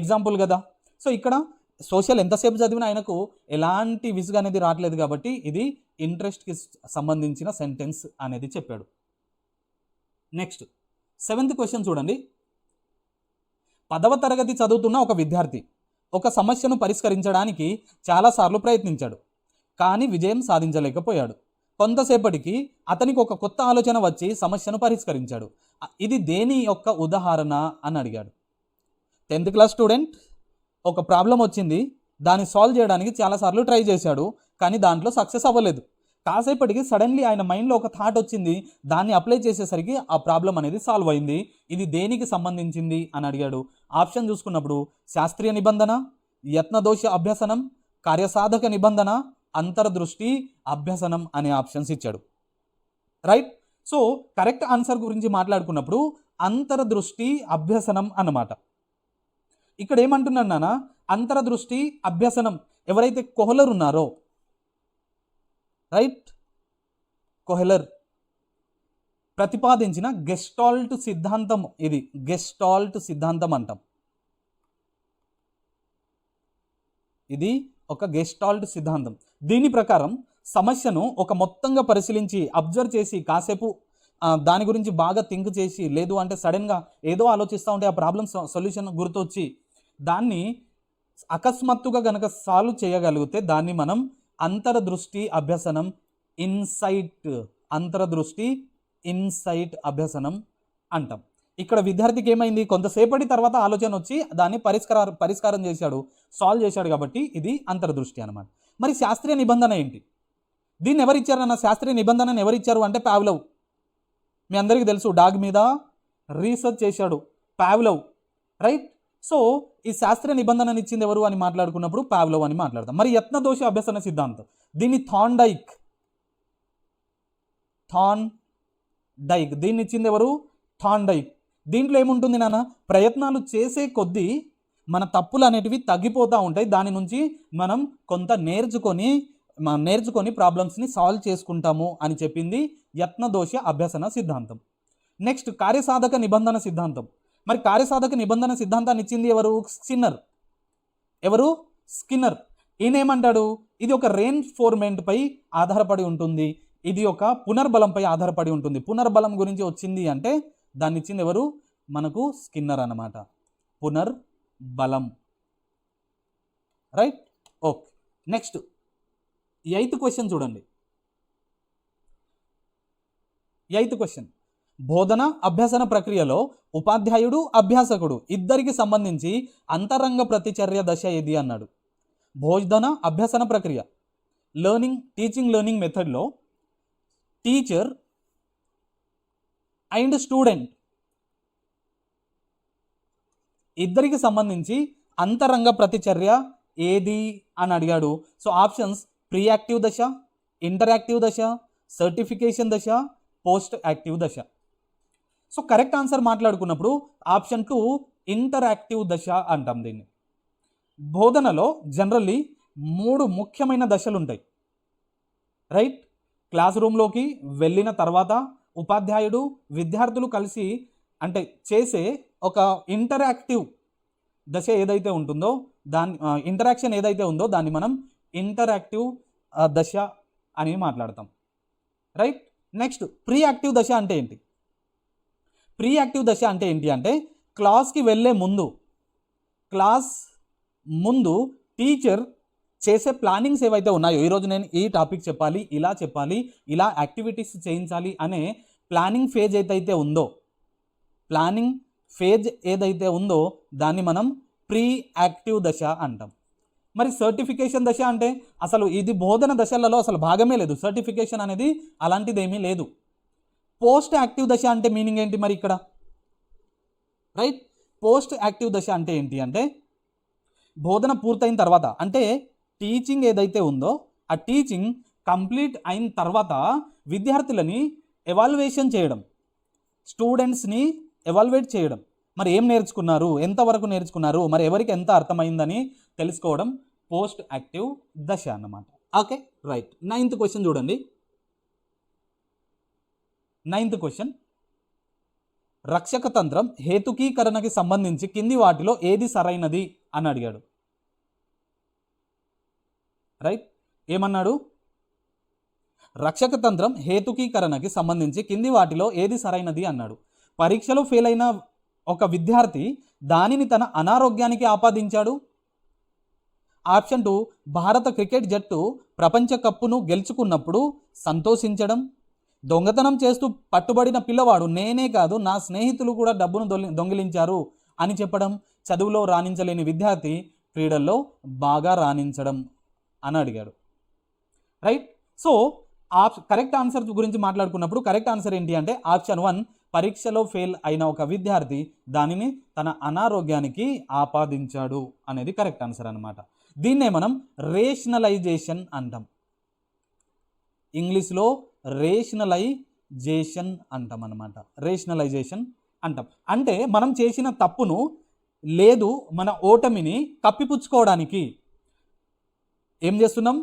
ఎగ్జాంపుల్ కదా. సో ఇక్కడ సోషల్ ఎంతసేపు చదివినా ఆయనకు ఎలాంటి విసుగు అనేది రావట్లేదు కాబట్టి ఇది ఇంట్రెస్ట్కి సంబంధించిన సెంటెన్స్ అనేది చెప్పాడు. నెక్స్ట్ 7th క్వశ్చన్ చూడండి. 10వ తరగతి చదువుతున్న ఒక విద్యార్థి ఒక సమస్యను పరిష్కరించడానికి చాలాసార్లు ప్రయత్నించాడు, కానీ విజయం సాధించలేకపోయాడు. కొంతసేపటికి అతనికి ఒక కొత్త ఆలోచన వచ్చి సమస్యను పరిష్కరించాడు. ఇది దేని యొక్క ఉదాహరణ అని అడిగాడు. 10th క్లాస్ స్టూడెంట్, ఒక ప్రాబ్లం వచ్చింది, దాన్ని సాల్వ్ చేయడానికి చాలాసార్లు ట్రై చేశాడు, కానీ దాంట్లో సక్సెస్ అవ్వలేదు. కాసేపటికి సడన్లీ ఆయన మైండ్లో ఒక థాట్ వచ్చింది, దాన్ని అప్లై చేసేసరికి ఆ ప్రాబ్లం అనేది సాల్వ్ అయింది. ఇది దేనికి సంబంధించింది అని అడిగాడు. ఆప్షన్ చూసుకున్నప్పుడు శాస్త్రీయ నిబంధన, యత్నదోష అభ్యసనం, కార్యసాధక నిబంధన, అంతర్దృష్టి అభ్యసనం అనే ఆప్షన్స్ ఇచ్చాడు. రైట్, సో కరెక్ట్ ఆన్సర్ గురించి మాట్లాడుకున్నప్పుడు అంతర్దృష్టి అభ్యసనం అన్నమాట. ఇక్కడ ఏమంటున్నాను నాన్న, అంతర్దృష్టి అభ్యసనం ఎవరైతే కోహ్లర్ ఉన్నారో, రైట్, కోహ్లర్ ప్రతిపాదించిన గెస్టాల్ట్ సిద్ధాంతం, ఇది గెస్టాల్ట్ సిద్ధాంతం అంటాం. ఇది ఒక గెస్టాల్ట్ సిద్ధాంతం. దీని ప్రకారం సమస్యను ఒక మొత్తంగా పరిశీలించి అబ్జర్వ్ చేసి కాసేపు దాని గురించి బాగా థింక్ చేసి, లేదు అంటే సడన్గా ఏదో ఆలోచిస్తూ ఉంటే ఆ ప్రాబ్లం సొల్యూషన్ గుర్తొచ్చి దాన్ని అకస్మాత్తుగా కనుక సాల్వ్ చేయగలిగితే దాన్ని మనం అంతర్దృష్టి అభ్యసనం, అంతర్దృష్టి ఇన్సైట్ అభ్యసనం అంటాం. ఇక్కడ విద్యార్థికి ఏమైంది, కొంతసేపటి తర్వాత ఆలోచన వచ్చి దాన్ని పరిష్కారం చేశాడు, సాల్వ్ చేశాడు, కాబట్టి ఇది అంతర్దృష్టి అనమాట. మరి శాస్త్రీయ నిబంధన ఏంటి? దీన్ని ఎవరిచ్చారు అన్న శాస్త్రీయ నిబంధనను ఎవరిచ్చారు అంటే పావ్లవ్. మీ అందరికీ తెలుసు డాగ్ మీద రీసెర్చ్ చేశాడు పావ్లవ్, రైట్. సో ఈ శాస్త్రీయ నిబంధనను ఇచ్చింది ఎవరు అని మాట్లాడుకున్నప్పుడు పావ్లవ్ అని మాట్లాడతాం. మరి యత్నదోష అభ్యసన సిద్ధాంతం, దీన్ని థార్న్డైక్ దీన్ని ఇచ్చింది ఎవరు? థార్న్డైక్. దీంట్లో ఏముంటుంది నాన్న, ప్రయత్నాలు చేసే కొద్దీ మన తప్పులు అనేటివి తగ్గిపోతూ ఉంటాయి, దాని నుంచి మనం కొంత నేర్చుకొని ప్రాబ్లమ్స్ని సాల్వ్ చేసుకుంటాము అని చెప్పింది యత్నదోష అభ్యసన సిద్ధాంతం. నెక్స్ట్ కార్యసాధక నిబంధన సిద్ధాంతం. మరి కార్యసాధక నిబంధన సిద్ధాంతాన్ని ఇచ్చింది ఎవరు? స్కిన్నర్. ఈయన ఏమంటాడు, ఇది ఒక రెయిన్ఫోర్స్మెంట్ పై ఆధారపడి ఉంటుంది, ఇది ఒక పునర్బలంపై ఆధారపడి ఉంటుంది. పునర్బలం గురించి వచ్చింది అంటే దాన్ని ఇచ్చింది ఎవరు? మనకు స్కిన్నర్ అన్నమాట. పునర్బలం, right. Okay, next 8th question చూడండి. 8th క్వశ్చన్, బోధన అభ్యసన ప్రక్రియలో ఉపాధ్యాయుడు అభ్యాసకుడు ఇద్దరికి సంబంధించి అంతరంగ ప్రతిచర్య దశ ఏది అన్నాడు. బోధన అభ్యసన ప్రక్రియ టీచింగ్ లెర్నింగ్ మెథడ్లో టీచర్ అండ్ స్టూడెంట్ ఇద్దరికి సంబంధించి అంతరంగ ప్రతిచర్య ఏది అని అడిగాడు. సో ఆప్షన్స్ ప్రీ యాక్టివ్ దశ, ఇంటరాక్టివ్ దశ, సర్టిఫికేషన్ దశ, పోస్ట్ యాక్టివ్ దశ. సో కరెక్ట్ ఆన్సర్ మాట్లాడుకున్నప్పుడు ఆప్షన్ 2 ఇంటరాక్టివ్ దశ అంటాం దీన్ని. బోధనలో జనరల్లీ 3 ముఖ్యమైన దశలు ఉంటాయి, రైట్. క్లాస్ రూమ్లోకి వెళ్ళిన తర్వాత ఉపాధ్యాయుడు విద్యార్థులు కలిసి అంటే చేసే ఒక ఇంటరాక్టివ్ దశ ఏదైతే ఉంటుందో ఇంటరాక్షన్ ఏదైతే ఉందో దాన్ని మనం ఇంటరాక్టివ్ దశ అని మాట్లాడతాం, రైట్. నెక్స్ట్ ప్రీ యాక్టివ్ దశ అంటే ఏంటి? ప్రీ యాక్టివ్ దశ అంటే ఏంటి అంటే క్లాస్కి వెళ్ళే క్లాస్ ముందు టీచర్ చేసే ప్లానింగ్స్ ఏవైతే ఉన్నాయో, ఈరోజు నేను ఈ టాపిక్ చెప్పాలి, ఇలా యాక్టివిటీస్ చేయించాలి అనే ప్లానింగ్ ఫేజ్ ఏదైతే ఉందో దాన్ని మనం ప్రీ యాక్టివ్ దశ అంటాం. మరి సర్టిఫికేషన్ దశ అంటే అసలు ఇది బోధన దశలలో అసలు భాగమే లేదు, సర్టిఫికేషన్ అనేది అలాంటిది ఏమీ లేదు. పోస్ట్ యాక్టివ్ దశ అంటే మీనింగ్ ఏంటి మరి ఇక్కడ, రైట్. పోస్ట్ యాక్టివ్ దశ అంటే ఏంటి అంటే బోధన పూర్తయిన తర్వాత, అంటే టీచింగ్ ఏదైతే ఉందో ఆ టీచింగ్ కంప్లీట్ అయిన తర్వాత విద్యార్థులని ఎవాల్యుయేషన్ చేయడం, స్టూడెంట్స్ని ఎవాల్యుయేట్ చేయడం, మరి ఏం నేర్చుకున్నారు, ఎంతవరకు నేర్చుకున్నారు, మరి ఎవరికి ఎంత అర్థమైందని తెలుసుకోవడం పోస్ట్ యాక్టివ్ దశ అన్నమాట. Okay, right. 9th క్వశ్చన్ చూడండి. 9th క్వశ్చన్, రక్షక తంత్రం హేతుకీకరణకి సంబంధించి కింది వాటిలో ఏది సరైనది అని అడిగాడు, రైట్. ఏమన్నాడు? రక్షక తంత్రం హేతుకీకరణకి సంబంధించి కింది వాటిలో ఏది సరైనది అన్నాడు. పరీక్షలో ఫెయిల్ అయిన ఒక విద్యార్థి దానిని తన అనారోగ్యానికి ఆపాదించాడు. ఆప్షన్ 2 భారత క్రికెట్ జట్టు ప్రపంచ కప్పును గెలుచుకున్నప్పుడు సంతోషించడం. దొంగతనం చేస్తూ పట్టుబడిన పిల్లవాడు నేనే కాదు నా స్నేహితులు కూడా డబ్బును దొంగిలించారు అని చెప్పడం. చదువులో రాణించలేని విద్యార్థి క్రీడల్లో బాగా రాణించడం అని అడిగాడు, రైట్. సో కరెక్ట్ ఆన్సర్ గురించి మాట్లాడుకున్నప్పుడు కరెక్ట్ ఆన్సర్ ఏంటి అంటే ఆప్షన్ 1 పరీక్షలో ఫెయిల్ అయిన ఒక విద్యార్థి దానిని తన అనారోగ్యానికి ఆపాదించాడు అనేది కరెక్ట్ ఆన్సర్ అనమాట. దీన్నే మనం రేషనలైజేషన్ అంటాం, ఇంగ్లీష్లో రేషనలైజేషన్ అంటాం అనమాట. రేషనలైజేషన్ అంటాం అంటే మనం చేసిన తప్పును లేదు మన ఓటమిని కప్పిపుచ్చుకోవడానికి ఏం చేస్తున్నాం,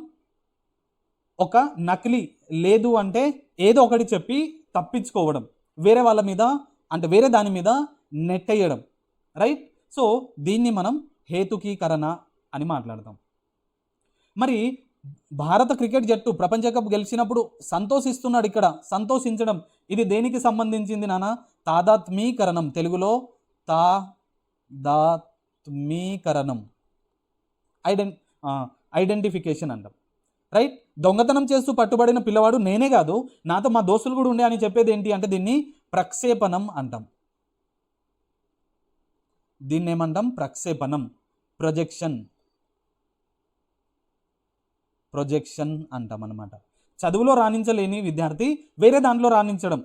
ఒక నకిలీ లేదు అంటే ఏదో ఒకటి చెప్పి తప్పించుకోవడం, వేరే వాళ్ళ మీద అంటే వేరే దాని మీద నెట్టేయడం, రైట్. సో దీన్ని మనం హేతుకీకరణ అని మాట్లాడతాం. మరి భారత క్రికెట్ జట్టు ప్రపంచ కప్ గెలిచినప్పుడు సంతోషిస్తున్నాడు, ఇక్కడ సంతోషించడం ఇది దేనికి సంబంధించింది నాన్న? తాదాత్మీకరణం, తెలుగులో తాదాత్మీకరణం, ఐడెంటిఫికేషన్ అంటాం, రైట్. దొంగతనం చేస్తూ పట్టుబడిన పిల్లవాడు నేనే కాదు నాతో మా దోస్తులు కూడా ఉండే అని చెప్పేది ఏంటి అంటే దీన్ని ప్రక్షేపణం అంటాం. దీన్ని ఏమంటాం? ప్రక్షేపణం, ప్రొజెక్షన్ అంటాం అన్నమాట. చదువులో రాణించలేని విద్యార్థి వేరే దాంట్లో రాణించడం,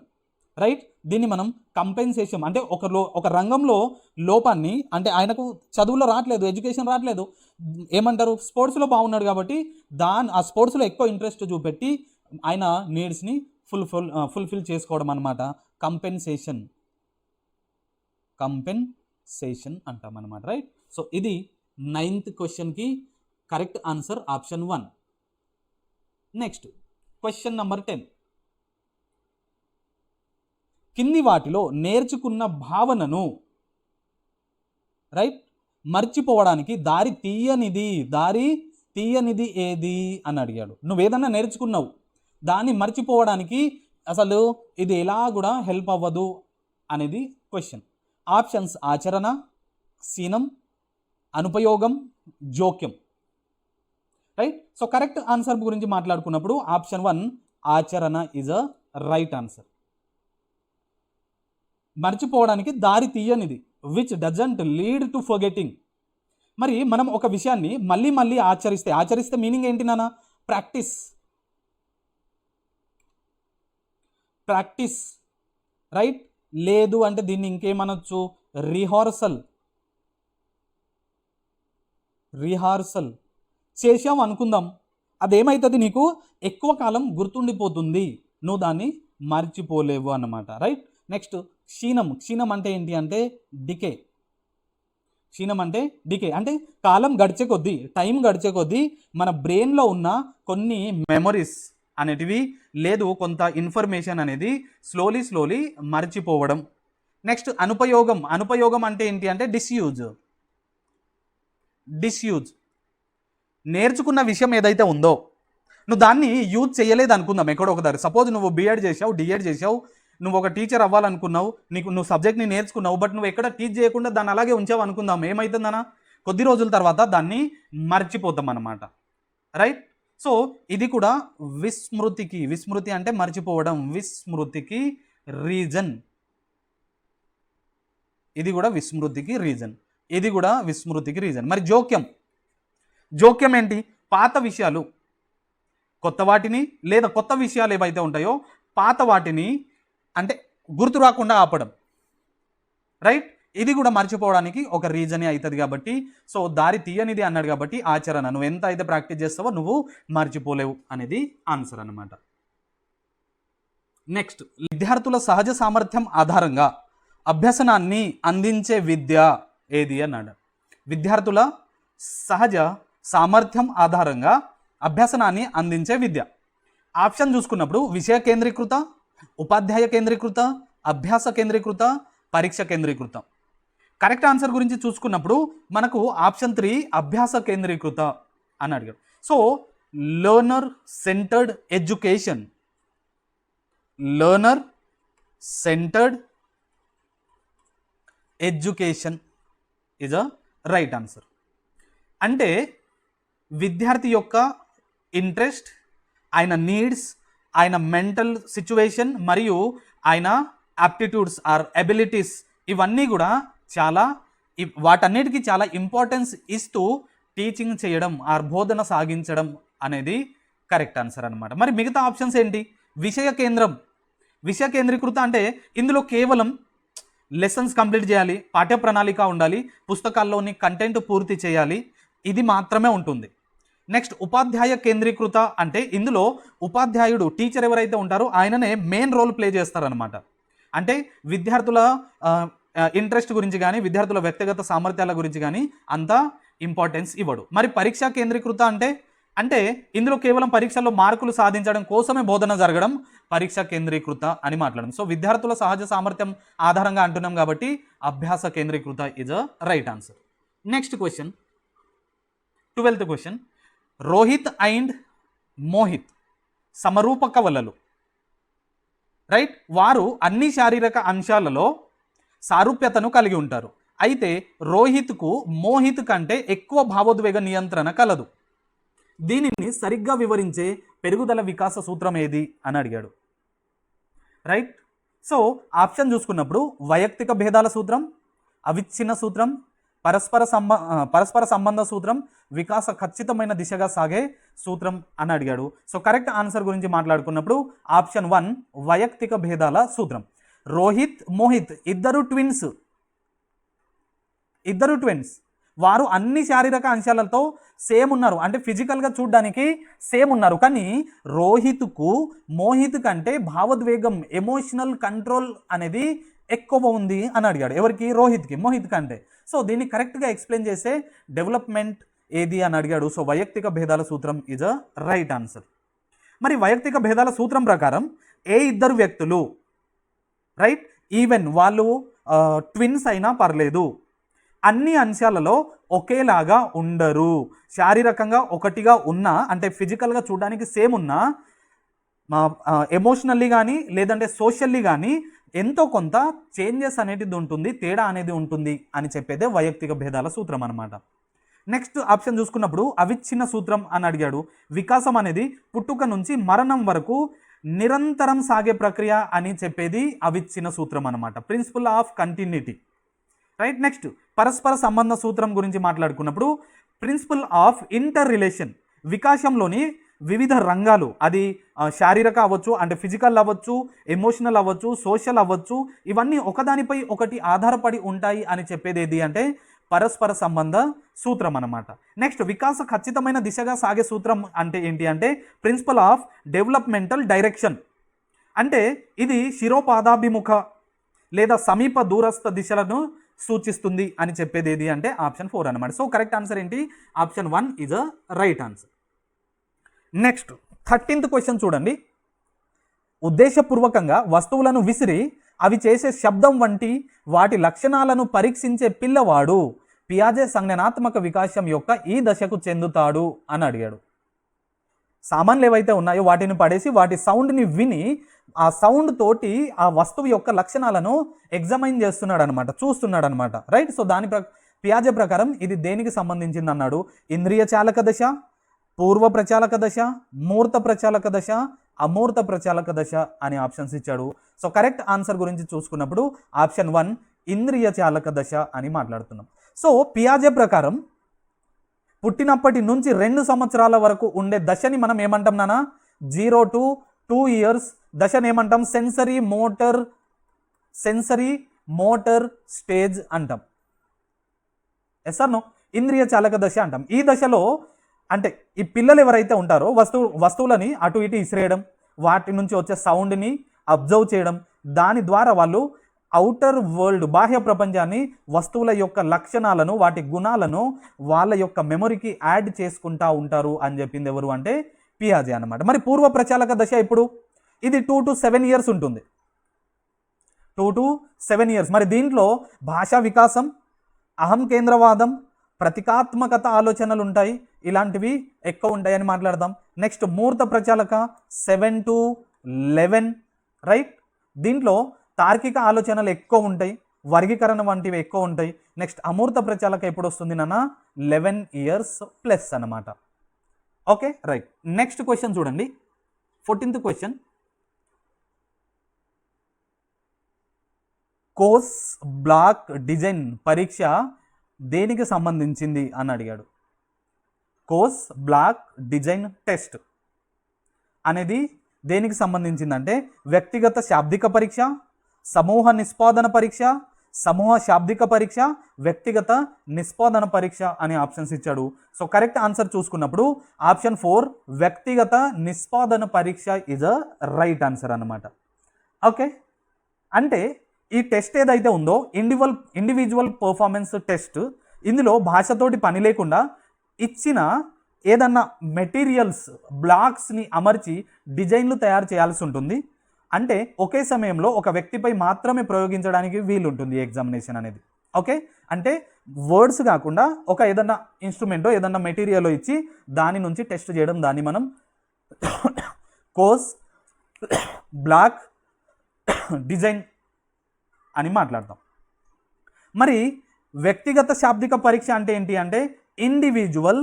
రైట్? దీన్ని మనం కంపెన్సేషన్ అంటే ఒక రంగంలో లోపాన్ని, అంటే ఆయనకు చదువులో రావట్లేదు, ఎడ్యుకేషన్ రావట్లేదు, ఏమంటారు, స్పోర్ట్స్లో బాగున్నాడు కాబట్టి ఆ స్పోర్ట్స్లో ఎక్కువ ఇంట్రెస్ట్ చూపెట్టి ఆయన నీడ్స్ని ఫుల్ఫిల్ చేసుకోవడం అనమాట కంపెన్సేషన్ అంటాం అనమాట, రైట్? సో ఇది 9th క్వశ్చన్కి correct answer option 1. Next question number 10. కింది వాటిలో నేర్చుకున్న భావనను, రైట్, మర్చిపోవడానికి దారి తీయనిది ఏది అని అడిగాడు. నువ్వేదన్నా నేర్చుకున్నావు, దాన్ని మర్చిపోవడానికి అసలు ఇది ఎలా కూడా హెల్ప్ అవ్వదు అనేది క్వశ్చన్. ఆప్షన్స్ ఆచరణ, సీనం, అనుపయోగం, జోక్యం, రైట్? సో కరెక్ట్ ఆన్సర్ గురించి మాట్లాడుకున్నప్పుడు ఆప్షన్ 1 ఆచరణ ఈజ్ అ రైట్ ఆన్సర్. మర్చిపోవడానికి దారి తీయనిది, which doesn't lead to forgetting. మరి మనం ఒక విషయాన్ని మళ్ళీ మళ్ళీ ఆచరిస్తే మీనింగ్ ఏంటి నాన్న? Practice, right? లేదు అంటే దీన్ని ఇంకేమనొచ్చు? రిహార్సల్ చేసావు అనుకుందాం, అదేమవుతుంది, నీకు ఎక్కువ కాలం గుర్తుండిపోతుంది, నువ్వు దాన్ని మర్చిపోలేవు అన్నమాట, రైట్? నెక్స్ట్ క్షీణం అంటే ఏంటి అంటే డికే. అంటే కాలం గడిచే కొద్దీ, టైం గడిచే కొద్దీ మన బ్రెయిన్లో ఉన్న కొన్ని మెమరీస్ అనేటివి, లేదు కొంత ఇన్ఫర్మేషన్ అనేది స్లోలీ మర్చిపోవడం. నెక్స్ట్ అనుపయోగం అంటే ఏంటి అంటే డిస్యూజ్. నేర్చుకున్న విషయం ఏదైతే ఉందో నువ్వు దాన్ని యూజ్ చేయలేదు అనుకుందాం ఎక్కడో ఒక దగ్గర. సపోజ్ నువ్వు బీఎడ్ చేసావు, డిఎడ్ చేసావు, నువ్వు ఒక టీచర్ అవ్వాలనుకున్నావు, నువ్వు సబ్జెక్ట్ని నేర్చుకున్నావు, బట్ నువ్వు ఎక్కడ టీచ్ చేయకుండా దాన్ని అలాగే ఉంచావు అనుకుందాం. ఏమవుతుందన్నా, కొద్ది రోజుల తర్వాత దాన్ని మర్చిపోతాం అన్నమాట, రైట్? సో ఇది కూడా విస్మృతి అంటే మర్చిపోవడం, విస్మృతికి రీజన్. ఇది కూడా విస్మృతికి రీజన్. మరి జోక్యం ఏంటి? పాత విషయాలు కొత్త వాటిని, లేదా కొత్త విషయాలు ఏవైతే ఉంటాయో పాత వాటిని అంటే గుర్తు రాకుండా ఆపడం, రైట్? ఇది కూడా మర్చిపోవడానికి ఒక రీజనే అవుతుంది కాబట్టి, సో దారి తీయనిది అన్నాడు కాబట్టి ఆచరణ, నువ్వు ఎంత అయితే ప్రాక్టీస్ చేస్తావో నువ్వు మర్చిపోలేవు అనేది ఆన్సర్ అన్నమాట. నెక్స్ట్, విద్యార్థుల సహజ సామర్థ్యం ఆధారంగా అభ్యసనాన్ని అందించే విద్య ఏది అన్నాడు. విద్యార్థుల సహజ సామర్థ్యం ఆధారంగా అభ్యసనాన్ని అందించే విద్య. ఆప్షన్ చూసుకున్నప్పుడు విషయ కేంద్రీకృత, ఉపాధ్యాయ కేంద్రీకృత, అభ్యాస కేంద్రీకృత, పరీక్ష కేంద్రీకృత. కరెక్ట్ ఆన్సర్ గురించి చూసుకున్నప్పుడు మనకు ఆప్షన్ 3 అభ్యాస కేంద్రీకృత అని అడిగాడు. So learner centred education is a right answer. అంటే విద్యార్థి యొక్క ఇంట్రెస్ట్, ఆయన నీడ్స్, ఆయన మెంటల్ సిచ్యువేషన్ మరియు ఆయన యాప్టిట్యూడ్స్ ఆర్ ఎబిలిటీస్, ఇవన్నీ కూడా వాటన్నిటికీ చాలా ఇంపార్టెన్స్ ఇస్తూ టీచింగ్ చేయడం ఆర్ బోధన సాగించడం అనేది కరెక్ట్ ఆన్సర్ అనమాట. మరి మిగతా ఆప్షన్స్ ఏంటి? విషయ కేంద్రీకృత అంటే ఇందులో కేవలం లెసన్స్ కంప్లీట్ చేయాలి, పాఠ్య ప్రణాళిక ఉండాలి, పుస్తకాల్లోని కంటెంట్ పూర్తి చేయాలి, ఇది మాత్రమే ఉంటుంది. నెక్స్ట్, ఉపాధ్యాయ కేంద్రీకృత అంటే ఇందులో ఉపాధ్యాయుడు, టీచర్ ఎవరైతే ఉంటారో ఆయననే మెయిన్ రోల్ ప్లే చేస్తారనమాట. అంటే విద్యార్థుల ఇంట్రెస్ట్ గురించి కానీ, విద్యార్థుల వ్యక్తిగత సామర్థ్యాల గురించి కానీ అంత ఇంపార్టెన్స్ ఇవ్వడు. మరి పరీక్షా కేంద్రీకృత అంటే ఇందులో కేవలం పరీక్షల్లో మార్కులు సాధించడం కోసమే బోధన జరగడం పరీక్ష కేంద్రీకృత అని మాట్లాడడం. సో విద్యార్థుల సహజ సామర్థ్యం ఆధారంగా అంటున్నాం కాబట్టి అభ్యాస కేంద్రీకృత is a right answer. Next question, 12th question. Rohit and Mohit సమరూప కవలలు, రైట్? వారు అన్ని శారీరక అంశాలలో సారూప్యతను కలిగి ఉంటారు. అయితే రోహిత్కు మోహిత్ కంటే ఎక్కువ భావోద్వేగ నియంత్రణ కలదు. దీనిని సరిగ్గా వివరించే పెరుగుదల వికాస సూత్రం ఏది అని అడిగాడు, రైట్? సో ఆప్షన్ చూసుకున్నప్పుడు వైయక్తిక భేదాల సూత్రం, అవిచ్ఛిన్న సూత్రం, పరస్పర సంబంధ సూత్రం వికాస ఖచ్చితమైన దిశగా సాగే సూత్రం అని అడిగాడు. సో కరెక్ట్ ఆన్సర్ గురించి మాట్లాడుకున్నప్పుడు ఆప్షన్ 1 వైయక్తిక భేదాల సూత్రం. రోహిత్ మోహిత్ ఇద్దరు ట్విన్స్, వారు అన్ని శారీరక అంశాలతో సేమ్ ఉన్నారు, అంటే ఫిజికల్గా చూడడానికి సేమ్ ఉన్నారు, కానీ మోహిత్ కంటే భావోద్వేగం ఎమోషనల్ కంట్రోల్ అనేది ఎక్కువ ఉంది అని అడిగాడు. ఎవరికి? మోహిత్ కంటే. సో దీన్ని కరెక్ట్గా ఎక్స్ప్లెయిన్ చేసే డెవలప్మెంట్ ఏది అని అడిగాడు. సో వైయక్తిక భేదాల సూత్రం ఈజ్ అ రైట్ ఆన్సర్. మరి వైయక్తిక భేదాల సూత్రం ప్రకారం ఇద్దరు వ్యక్తులు రైట్, ఈవెన్ వాళ్ళు ట్విన్స్ అయినా పర్లేదు, అన్ని అంశాలలో ఒకేలాగా ఉండరు, శారీరకంగా ఒకటిగా ఉన్నా, అంటే ఫిజికల్గా చూడడానికి సేమ్ ఉన్నా, ఎమోషనల్లీ కానీ లేదంటే సోషల్లీ కానీ ఎంతో కొంత చేంజెస్ అనేది ఉంటుంది, తేడా అనేది ఉంటుంది అని చెప్పేదే వైయక్తిక భేదాల సూత్రం అనమాట. నెక్స్ట్ ఆప్షన్ చూసుకున్నప్పుడు అవిచ్ఛిన్న సూత్రం అని అడిగాడు. వికాసం అనేది పుట్టుక నుంచి మరణం వరకు నిరంతరం సాగే ప్రక్రియ అని చెప్పేది అవిచ్ఛిన్న సూత్రం అనమాట, principle of continuity right. Next పరస్పర సంబంధ సూత్రం గురించి మాట్లాడుకున్నప్పుడు ప్రిన్సిపల్ ఆఫ్ ఇంటర్ రిలేషన్, వికాసంలోని వివిధ రంగాలు, అది శారీరక అవ్వచ్చు, అంటే ఫిజికల్ అవ్వచ్చు, ఎమోషనల్ అవ్వచ్చు, సోషల్ అవ్వచ్చు, ఇవన్నీ ఒకదానిపై ఒకటి ఆధారపడి ఉంటాయి అని చెప్పేది ఏది అంటే పరస్పర సంబంధ సూత్రం అన్నమాట. నెక్స్ట్ వికాస ఖచ్చితమైన దిశగా సాగే సూత్రం అంటే ఏంటి అంటే ప్రిన్సిపల్ ఆఫ్ డెవలప్మెంటల్ డైరెక్షన్, అంటే ఇది శిరోపాదాభిముఖ లేదా సమీప దూరస్థ దిశలను సూచిస్తుంది అని చెప్పేది ఏది అంటే ఆప్షన్ 4 అనమాట. సో కరెక్ట్ ఆన్సర్ ఏంటి? Option 1 is a right answer. Next 13th question చూడండి. ఉద్దేశపూర్వకంగా వస్తువులను విసిరి అవి చేసే శబ్దం వంటి వాటి లక్షణాలను పరీక్షించే పిల్లవాడు పియాజే సంజ్ఞానాత్మక వికాసం యొక్క ఈ దశకు చెందుతాడు అని అడిగాడు. సామాన్లు ఏవైతే ఉన్నాయో వాటిని పడేసి వాటి సౌండ్ని విని ఆ సౌండ్ తోటి ఆ వస్తువు యొక్క లక్షణాలను ఎగ్జామైన్ చేస్తున్నాడు అనమాట, చూస్తున్నాడు అనమాట రైట్. సో పియాజే ప్రకారం ఇది దేనికి సంబంధించింది అన్నాడు? ఇంద్రియ చాలక దశ, పూర్వ ప్రచాలక దశ, మూర్త ప్రచాలక దశ, అమూర్త ప్రచాలక దశ అని ఆప్షన్స్ ఇచ్చాడు. సో కరెక్ట్ ఆన్సర్ గురించి చూసుకున్నప్పుడు ఆప్షన్ 1 ఇంద్రియ చాలక దశ అని మాట్లాడుతున్నాం. సో పియాజే ప్రకారం పుట్టినప్పటి నుంచి 2 సంవత్సరాల వరకు ఉండే దశని మనం ఏమంటాం నాన్న? 0 to 2 years దశని ఏమంటాం? సెన్సరీ మోటర్ స్టేజ్ అంటాం. Yes or no? ఇంద్రియ చాలక దశ అంటాం. ఈ దశలో అంటే ఈ పిల్లలు ఎవరైతే ఉంటారో వస్తువులని అటు ఇటు ఇసిరేయడం, వాటి నుంచి వచ్చే సౌండ్ని అబ్జర్వ్ చేయడం, దాని ద్వారా వాళ్ళు ఔటర్ వరల్డ్ బాహ్య ప్రపంచాన్ని, వస్తువుల యొక్క లక్షణాలను, వాటి గుణాలను వాళ్ళ యొక్క మెమొరీకి యాడ్ చేసుకుంటా ఉంటారు అని చెప్పింది ఎవరు అంటే పియాజే అనమాట. మరి పూర్వ ప్రచాలక దశ ఇప్పుడు ఇది 2 to 7 years ఉంటుంది, 2 to 7 years. మరి దీంట్లో భాషా వికాసం, అహం కేంద్రవాదం, ప్రతికాత్మకత ఆలోచనలు ఉంటాయి, ఇలాంటివి ఎక్కువ ఉంటాయని మాట్లాడదాం. నెక్స్ట్ మూర్త ప్రచాలక 7 to 11 రైట్. దీంట్లో తార్కిక ఆలోచనలు ఎక్కువ ఉంటాయి, వర్గీకరణ వంటివి ఎక్కువ ఉంటాయి. నెక్స్ట్ అమూర్త ప్రచాలక ఎప్పుడు వస్తుంది నాన్న? 11 years ప్లస్ అనమాట. Okay right. నెక్స్ట్ క్వశ్చన్ చూడండి, 14th question. Course black design పరీక్ష దేనికి సంబంధించింది అని అడిగాడు. కోర్స్ బ్లాక్ డిజైన్ టెస్ట్ అనేది దేనికి సంబంధించిందంటే వ్యక్తిగత శాబ్దిక పరీక్ష, సమూహ నిష్పాదన పరీక్ష, సమూహ శాబ్దిక పరీక్ష, వ్యక్తిగత నిష్పాదన పరీక్ష అనే ఆప్షన్స్ ఇచ్చాడు. సో కరెక్ట్ ఆన్సర్ చూసుకున్నప్పుడు ఆప్షన్ 4 వ్యక్తిగత నిష్పాదన పరీక్ష ఇజ్ అ రైట్ ఆన్సర్ అన్నమాట. ఓకే, అంటే ఈ టెస్ట్ ఏదైతే ఉందో ఇండివిజువల్ పర్ఫార్మెన్స్ టెస్ట్, ఇందులో భాషతోటి పని లేకుండా ఇచ్చిన ఏదన్నా మెటీరియల్స్ బ్లాక్స్ని అమర్చి డిజైన్లు తయారు చేయాల్సి ఉంటుంది. అంటే ఒకే సమయంలో ఒక వ్యక్తిపై మాత్రమే ప్రయోగించడానికి వీలుంటుంది ఈ ఎగ్జామినేషన్ అనేది. ఓకే, అంటే వర్డ్స్ కాకుండా ఒక ఏదన్నా ఇన్స్ట్రుమెంటో ఏదన్నా మెటీరియల్ ఇచ్చి దాని నుంచి టెస్ట్ చేయడం, దాన్ని మనం కోర్స్ బ్లాక్ డిజైన్ అని మాట్లాడతాం. మరి వ్యక్తిగత శాబ్దిక పరీక్ష అంటే ఏంటి అంటే ఇండివిజువల్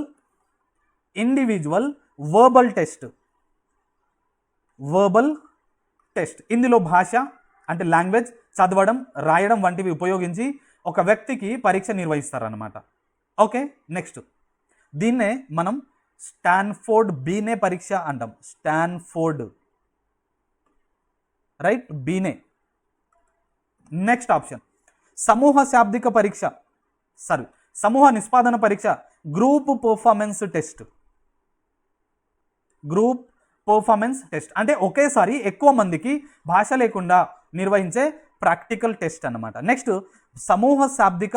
వర్బల్ టెస్ట్. ఇందులో భాష అంటే లాంగ్వేజ్, చదవడం, రాయడం వంటివి ఉపయోగించి ఒక వ్యక్తికి పరీక్ష నిర్వహిస్తారనమాట. ఓకే, నెక్స్ట్ దీన్నే మనం స్టాన్ఫోర్డ్ బీనే పరీక్ష అంటాం. Stanford, right, Binet. Next option సమూహ శాబ్దిక పరీక్ష, సమూహ నిష్పాదన పరీక్ష, group performance test. Group performance test అంటే ఒకేసారి ఎక్కువ మందికి భాష లేకుండా నిర్వహించే ప్రాక్టికల్ టెస్ట్ అన్నమాట. నెక్స్ట్ సమూహ శాబ్దిక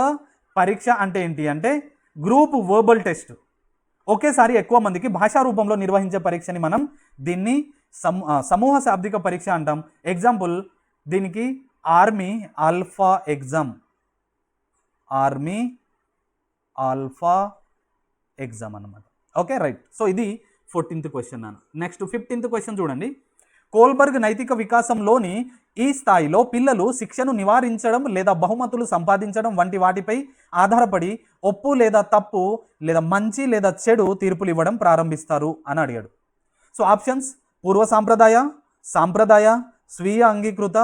పరీక్ష అంటే ఏంటి అంటే గ్రూప్ వర్బల్ టెస్ట్. ఒకేసారి ఎక్కువ మందికి భాషా రూపంలో నిర్వహించే పరీక్షని మనం దీన్ని సమూహ శాబ్దిక పరీక్ష అంటాం. ఎగ్జాంపుల్ దీనికి army alpha exam, army alpha exam అన్నమాట. Okay, right. సో ఇది 14th క్వశ్చన్ నాన్న. నెక్స్ట్ 15th క్వశ్చన్ చూడండి. కోల్బర్గ్ నైతిక వికాసంలోని ఈ స్థాయిలో పిల్లలు శిక్షను నివారించడం లేదా బహుమతులు సంపాదించడం వంటి వాటిపై ఆధారపడి ఒప్పు లేదా తప్పు లేదా మంచి లేదా చెడు తీర్పులు ఇవ్వడం ప్రారంభిస్తారు అని అడిగాడు. సో ఆప్షన్స్ పూర్వ సాంప్రదాయ, సాంప్రదాయ, స్వీయ అంగీకృత,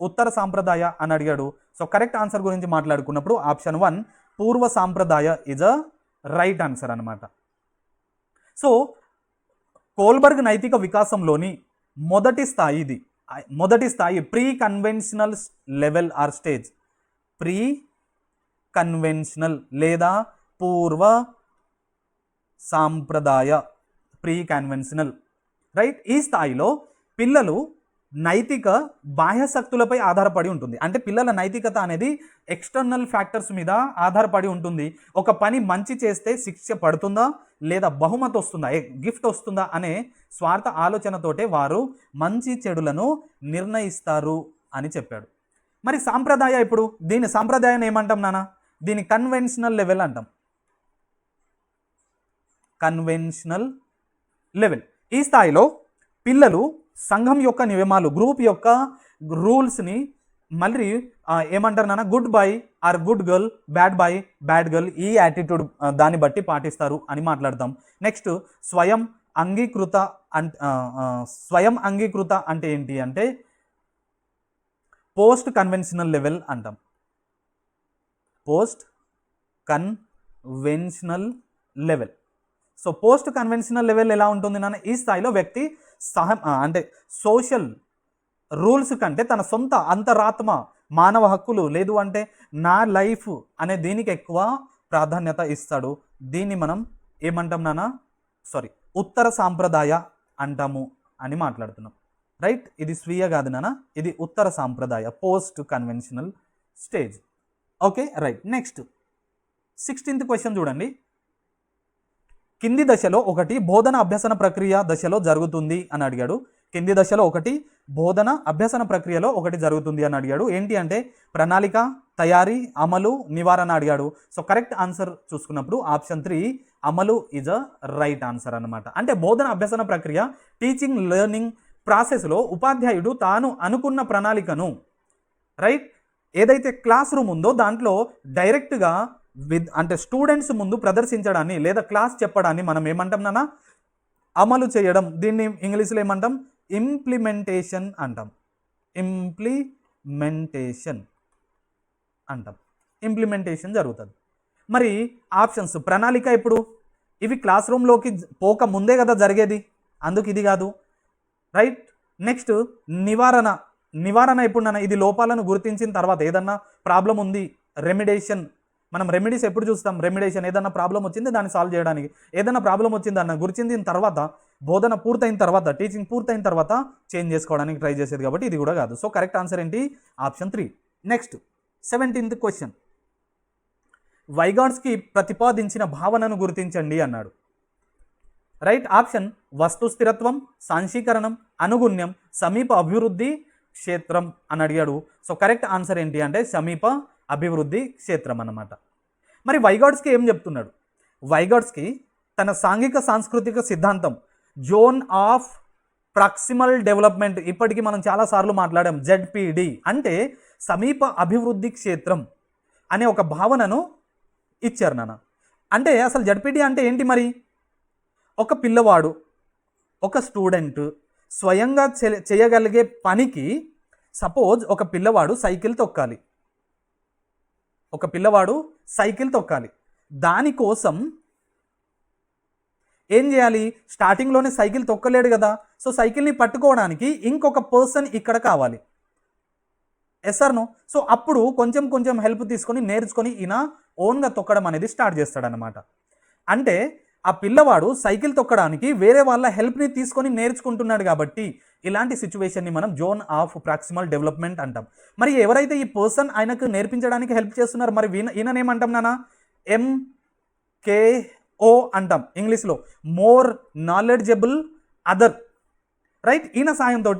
ఉత్తర సాంప్రదాయ అని అడిగాడు. సో కరెక్ట్ ఆన్సర్ గురించి మాట్లాడుకున్నప్పుడు ఆప్షన్ 1 పూర్వ సాంప్రదాయ ఇజ్ అ రైట్ ఆన్సర్ అనమాట. సో కోల్బర్గ్ నైతిక వికాసంలోని మొదటి స్థాయి pre conventional level or stage. Pre conventional లేదా పూర్వ సాంప్రదాయ, ప్రీ కన్వెన్షనల్, రైట్. ఈ స్థాయిలో పిల్లలు నైతిక బాహ్యశక్తులపై ఆధారపడి ఉంటుంది. అంటే పిల్లల నైతికత అనేది ఎక్స్టర్నల్ ఫ్యాక్టర్స్ మీద ఆధారపడి ఉంటుంది. ఒక పని మంచి చేస్తే శిక్ష పడుతుందా లేదా బహుమతి వస్తుందా, గిఫ్ట్ వస్తుందా అనే స్వార్థ ఆలోచనతోటే వారు మంచి చెడులను నిర్ణయిస్తారు అని చెప్పాడు. మరి సాంప్రదాయ, ఇప్పుడు దీని సాంప్రదాయాన్ని ఏమంటాం నాన్న? దీని కన్వెన్షనల్ లెవెల్ అంటాం. Conventional level. ఈ స్థాయిలో పిల్లలు సంఘం యొక్క నియమాలు, గ్రూప్ యొక్క రూల్స్ని మళ్ళీ ఏమంటారు నాన్న? Good boy or good girl, bad boy bad girl, ఈ యాటిట్యూడ్ దాన్ని బట్టి పాటిస్తారు అని మాట్లాడతాం. నెక్స్ట్ స్వయం అంగీకృత అంటే ఏంటి అంటే పోస్ట్ కన్వెన్షనల్ లెవెల్ అంటాం. Post conventional level. So post conventional level ఎలా ఉంటుంది నాన్న? ఈ స్థాయిలో వ్యక్తి అంటే సోషల్ రూల్స్ కంటే తన సొంత అంతరాత్మ, మానవ హక్కులు, లేదు అంటే నా లైఫ్ అనే దీనికి ఎక్కువ ప్రాధాన్యత ఇస్తాడు. దీన్ని మనం ఏమంటాం నాన్న? ఉత్తర సాంప్రదాయ అంటాము అని మాట్లాడుతున్నాం, రైట్. ఇది స్వీయ కాదు నాన్న, ఇది ఉత్తర సాంప్రదాయ, post conventional stage. Okay, right. Next 16th question చూడండి. కింది దశలో ఒకటి బోధన అభ్యసన ప్రక్రియ దశలో జరుగుతుంది అని అడిగాడు. కింది దశలో ఒకటి బోధన అభ్యసన ప్రక్రియలో ఒకటి జరుగుతుంది అని అడిగాడు. ఏంటి అంటే ప్రణాళిక, తయారీ, అమలు, నివారణ అడిగాడు. సో కరెక్ట్ ఆన్సర్ చూసుకున్నప్పుడు ఆప్షన్ 3 అమలు ఈజ్ అ రైట్ ఆన్సర్ అనమాట. అంటే బోధన అభ్యసన ప్రక్రియ, టీచింగ్ లెర్నింగ్ ప్రాసెస్లో ఉపాధ్యాయుడు తాను అనుకున్న ప్రణాళికను, రైట్, ఏదైతే క్లాస్ రూమ్ ఉందో దాంట్లో డైరెక్ట్గా అంటే స్టూడెంట్స్ ముందు ప్రదర్శించడాన్ని లేదా క్లాస్ చెప్పడాన్ని మనం ఏమంటాం నాన్న? అమలు చేయడం. దీన్ని ఇంగ్లీష్లో ఏమంటాం? ఇంప్లిమెంటేషన్ అంటాం. ఇంప్లిమెంటేషన్ జరుగుతుంది. మరి ఆప్షన్స్ ప్రణాళిక ఎప్పుడు? ఇవి క్లాస్ రూమ్లోకి పోక ముందే కదా జరిగేది, అందుకు ఇది కాదు, రైట్. నెక్స్ట్ నివారణ ఎప్పుడు నాన్న? ఇది లోపాలను గుర్తించిన తర్వాత, ఏదన్నా ప్రాబ్లం ఉంది, రెమిడేషన్. మనం రెమెడీస్ ఎప్పుడు చూస్తాం? రెమిడేషన్, ఏదైనా ప్రాబ్లం వచ్చింది దాన్ని సాల్వ్ చేయడానికి, ఏదైనా ప్రాబ్లం వచ్చింది అన్న గుర్తించిన తర్వాత, బోధన పూర్తయిన తర్వాత, టీచింగ్ పూర్తయిన తర్వాత చేంజ్ చేసుకోవడానికి ట్రై చేసేది, కాబట్టి ఇది కూడా కాదు. సో కరెక్ట్ ఆన్సర్ ఏంటి? ఆప్షన్ 3. Next 17th question. వైగాట్స్కి ప్రతిపాదించిన భావనను గుర్తించండి అన్నాడు, రైట్. ఆప్షన్ వస్తు స్థిరత్వం, సాంశీకరణం, అనుగుణ్యం, సమీప అభివృద్ధి క్షేత్రం అని అడిగాడు. సో కరెక్ట్ ఆన్సర్ ఏంటి అంటే సమీప అభివృద్ధి క్షేత్రం అన్నమాట. మరి వైగాట్స్కి ఏం చెప్తున్నాడు? వైగాట్స్కి తన సాంఘిక సాంస్కృతిక సిద్ధాంతం జోన్ ఆఫ్ ప్రాక్సిమల్ డెవలప్మెంట్, ఇప్పటికీ మనం చాలాసార్లు మాట్లాడాం, ZPD అంటే సమీప అభివృద్ధి క్షేత్రం అనే ఒక భావనను ఇచ్చారు నాన్న. అంటే అసలు ZPD అంటే ఏంటి? మరి ఒక పిల్లవాడు, ఒక స్టూడెంట్ స్వయంగా చేయగలిగే పనికి, సపోజ్ ఒక పిల్లవాడు సైకిల్ తొక్కాలి, ఒక పిల్లవాడు సైకిల్ తొక్కాలి. దానికోసం ఏం చేయాలి? స్టార్టింగ్లోనే సైకిల్ తొక్కలేడు కదా, సో సైకిల్ని పట్టుకోవడానికి ఇంకొక పర్సన్ ఇక్కడ కావాలి. Yes or no? సో అప్పుడు కొంచెం కొంచెం హెల్ప్ తీసుకొని నేర్చుకొని ఈయన ఓన్గా తొక్కడం అనేది స్టార్ట్ చేస్తాడనమాట. అంటే ఆ పిల్లవాడు సైకిల్ తొక్కడానికి వేరే వాళ్ళ హెల్ప్ని తీసుకొని నేర్చుకుంటున్నాడు కాబట్టి ఇలాంటి సిచ్యువేషన్ని మనం జోన్ ఆఫ్ ప్రాక్సిమల్ డెవలప్మెంట్ అంటాం. మరి ఎవరైతే ఈ పర్సన్ ఆయనకు నేర్పించడానికి హెల్ప్ చేస్తున్నారు, మరి ఈయననేమంటాం నాన్న? MKO అంటాం ఇంగ్లీష్లో, మోర్ నాలెడ్జబుల్ అదర్, రైట్? ఈయన సాయంతో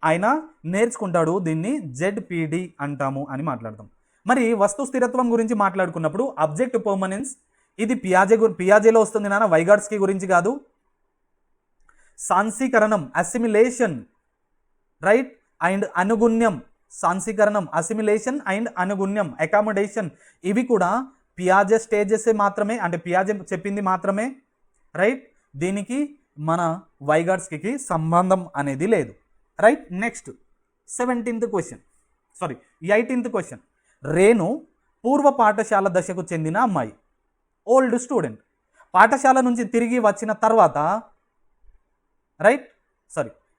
ఆయన నేర్చుకుంటాడు. దీన్ని ZPD అంటాము అని మాట్లాడతాం. మరి వస్తు స్థిరత్వం గురించి మాట్లాడుకున్నప్పుడు అబ్జెక్ట్ పర్మనెన్స్, ఇది పియాజేలో వస్తుంది నాన్న, వైగాట్స్కీ గురించి కాదు. సాంసీకరణం, అసిమిలేషన్, రైట్, అండ్ అనుగుణ్యం. సాంసీకరణం, అసిమిలేషన్ అండ్ అనుగుణ్యం, అకామిడేషన్, ఇవి కూడా పియాజే స్టేజెస్ మాత్రమే, అంటే పియాజే చెప్పింది మాత్రమే, రైట్? దీనికి మన వైగాట్స్కీకి సంబంధం అనేది లేదు, right? Next 18th question. Renu పూర్వ పాఠశాల దశకు చెందిన అమ్మాయి, ఓల్డ్ స్టూడెంట్. పాఠశాల నుంచి తిరిగి వచ్చిన తర్వాత, రైట్,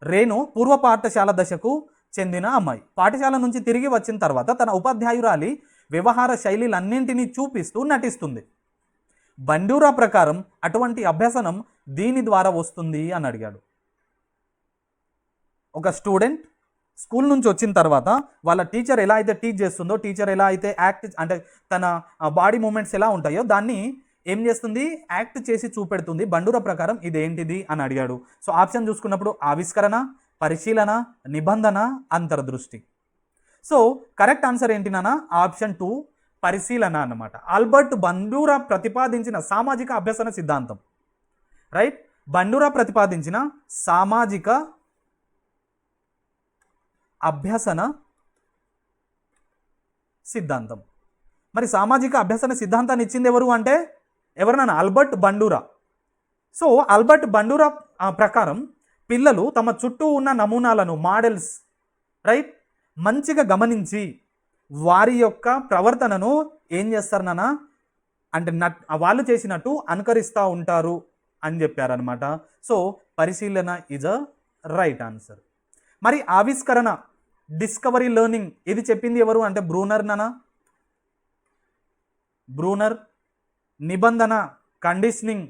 రేణు పూర్వ పాఠశాల దశకు చెందిన అమ్మాయి పాఠశాల నుంచి తిరిగి వచ్చిన తర్వాత తన ఉపాధ్యాయురాలి వ్యవహార శైలిలన్నింటినీ చూపిస్తూ నటిస్తుంది. బండూరా ప్రకారం అటువంటి అభ్యసనం దీని ద్వారా వస్తుంది అని అడిగాడు. ఒక స్టూడెంట్ స్కూల్ నుంచి వచ్చిన తర్వాత వాళ్ళ టీచర్ ఎలా అయితే టీచ్ చేస్తుందో, టీచర్ ఎలా అయితే యాక్ట్, అంటే తన బాడీ మూమెంట్స్ ఎలా ఉంటాయో దాన్ని ఏం చేస్తుంది? యాక్ట్ చేసి చూపెడుతుంది. బండూరా ప్రకారం ఇదేంటిది అని అడిగాడు. సో ఆప్షన్ చూసుకున్నప్పుడు ఆవిష్కరణ, పరిశీలన, నిబంధన, అంతర్దృష్టి. సో కరెక్ట్ ఆన్సర్ ఏంటి నాన్న? ఆప్షన్ 2 పరిశీలన అన్నమాట. ఆల్బర్ట్ బండూరా ప్రతిపాదించిన సామాజిక అభ్యసన సిద్ధాంతం, రైట్? బండూరా ప్రతిపాదించిన సామాజిక అభ్యసన సిద్ధాంతం. మరి సామాజిక అభ్యసన సిద్ధాంతాన్ని ఇచ్చింది ఎవరు అంటే ఎవరినైనా? Albert Bandura. So Albert Bandura ప్రకారం పిల్లలు తమ చుట్టూ ఉన్న నమూనాలను, మోడల్స్, రైట్, మంచిగా గమనించి వారి యొక్క ప్రవర్తనను ఏం చేస్తారు నాన్న అంటే వాళ్ళు చేసినట్టు అనుకరిస్తూ ఉంటారు అని చెప్పారనమాట. సో పరిశీలన ఈజ్ అ రైట్ ఆన్సర్. మరి ఆవిష్కరణ, డిస్కవరీ లెర్నింగ్, ఇది చెప్పింది ఎవరు అంటే బ్రూనర్ నాన్న, బ్రూనర్. నిబంధన, కండిషనింగ్,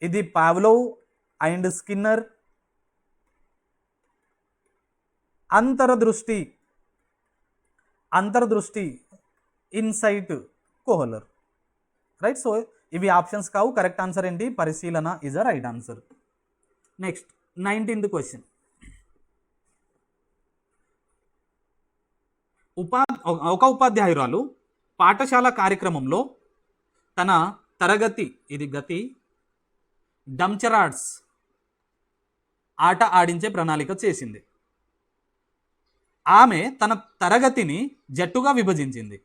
ఇది పావ్లోవ్ అండ్ స్కిన్నర్. అంతర్దృష్టి, ఇన్సైట్, కోహ్లర్, రైట్? సో ఇవి ఆప్షన్స్ కావు. కరెక్ట్ ఆన్సర్ ఏంటి? పరిశీలన is a right answer. Next 19th question. ఒక ఉపాధ్యాయురాలు పాఠశాల కార్యక్రమంలో తన తరగతి, ఇది గతి, డంచరాడ్స్ ఆట ఆడించే ప్రణాళిక చేసింది. ఆమె తన తరగతిని జట్టుగా విభజించింది.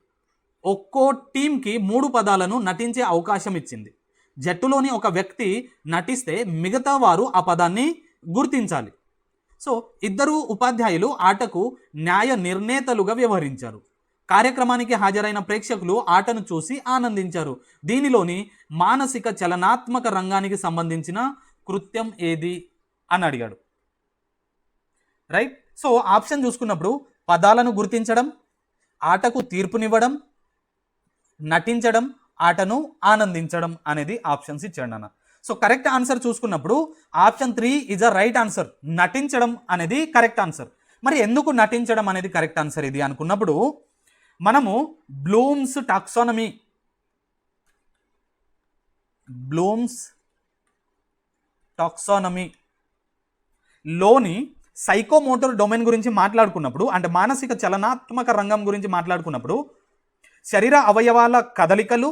ఒక్కో టీంకి 3 పదాలను నటించే అవకాశం ఇచ్చింది. జట్టులోని ఒక వ్యక్తి నటిస్తే మిగతా వారు ఆ పదాన్ని గుర్తించాలి. సో ఇద్దరు ఉపాధ్యాయులు ఆటకు న్యాయ నిర్ణేతలుగా వ్యవహరించారు. కార్యక్రమానికి హాజరైన ప్రేక్షకులు ఆటను చూసి ఆనందించారు. దీనిలోని మానసిక చలనాత్మక రంగానికి సంబంధించిన కృత్యం ఏది అని అడిగాడు, రైట్? సో ఆప్షన్ చూసుకున్నప్పుడు పదాలను గుర్తించడం, ఆటకు తీర్పునివ్వడం, నటించడం, ఆటను ఆనందించడం అనేది ఆప్షన్స్ ఇచ్చాడు అన్న. సో కరెక్ట్ ఆన్సర్ చూసుకున్నప్పుడు option 3 is a right answer. నటించడం అనేది కరెక్ట్ ఆన్సర్. మరి ఎందుకు నటించడం అనేది కరెక్ట్ ఆన్సర్ ఇది అనుకున్నప్పుడు మనము బ్లూమ్స్ టాక్సానమీ లోని సైకోమోటర్ డొమైన్ గురించి మాట్లాడుకున్నప్పుడు, అంటే మానసిక చలనాత్మక రంగం గురించి మాట్లాడుకున్నప్పుడు శరీర అవయవాల కదలికలు,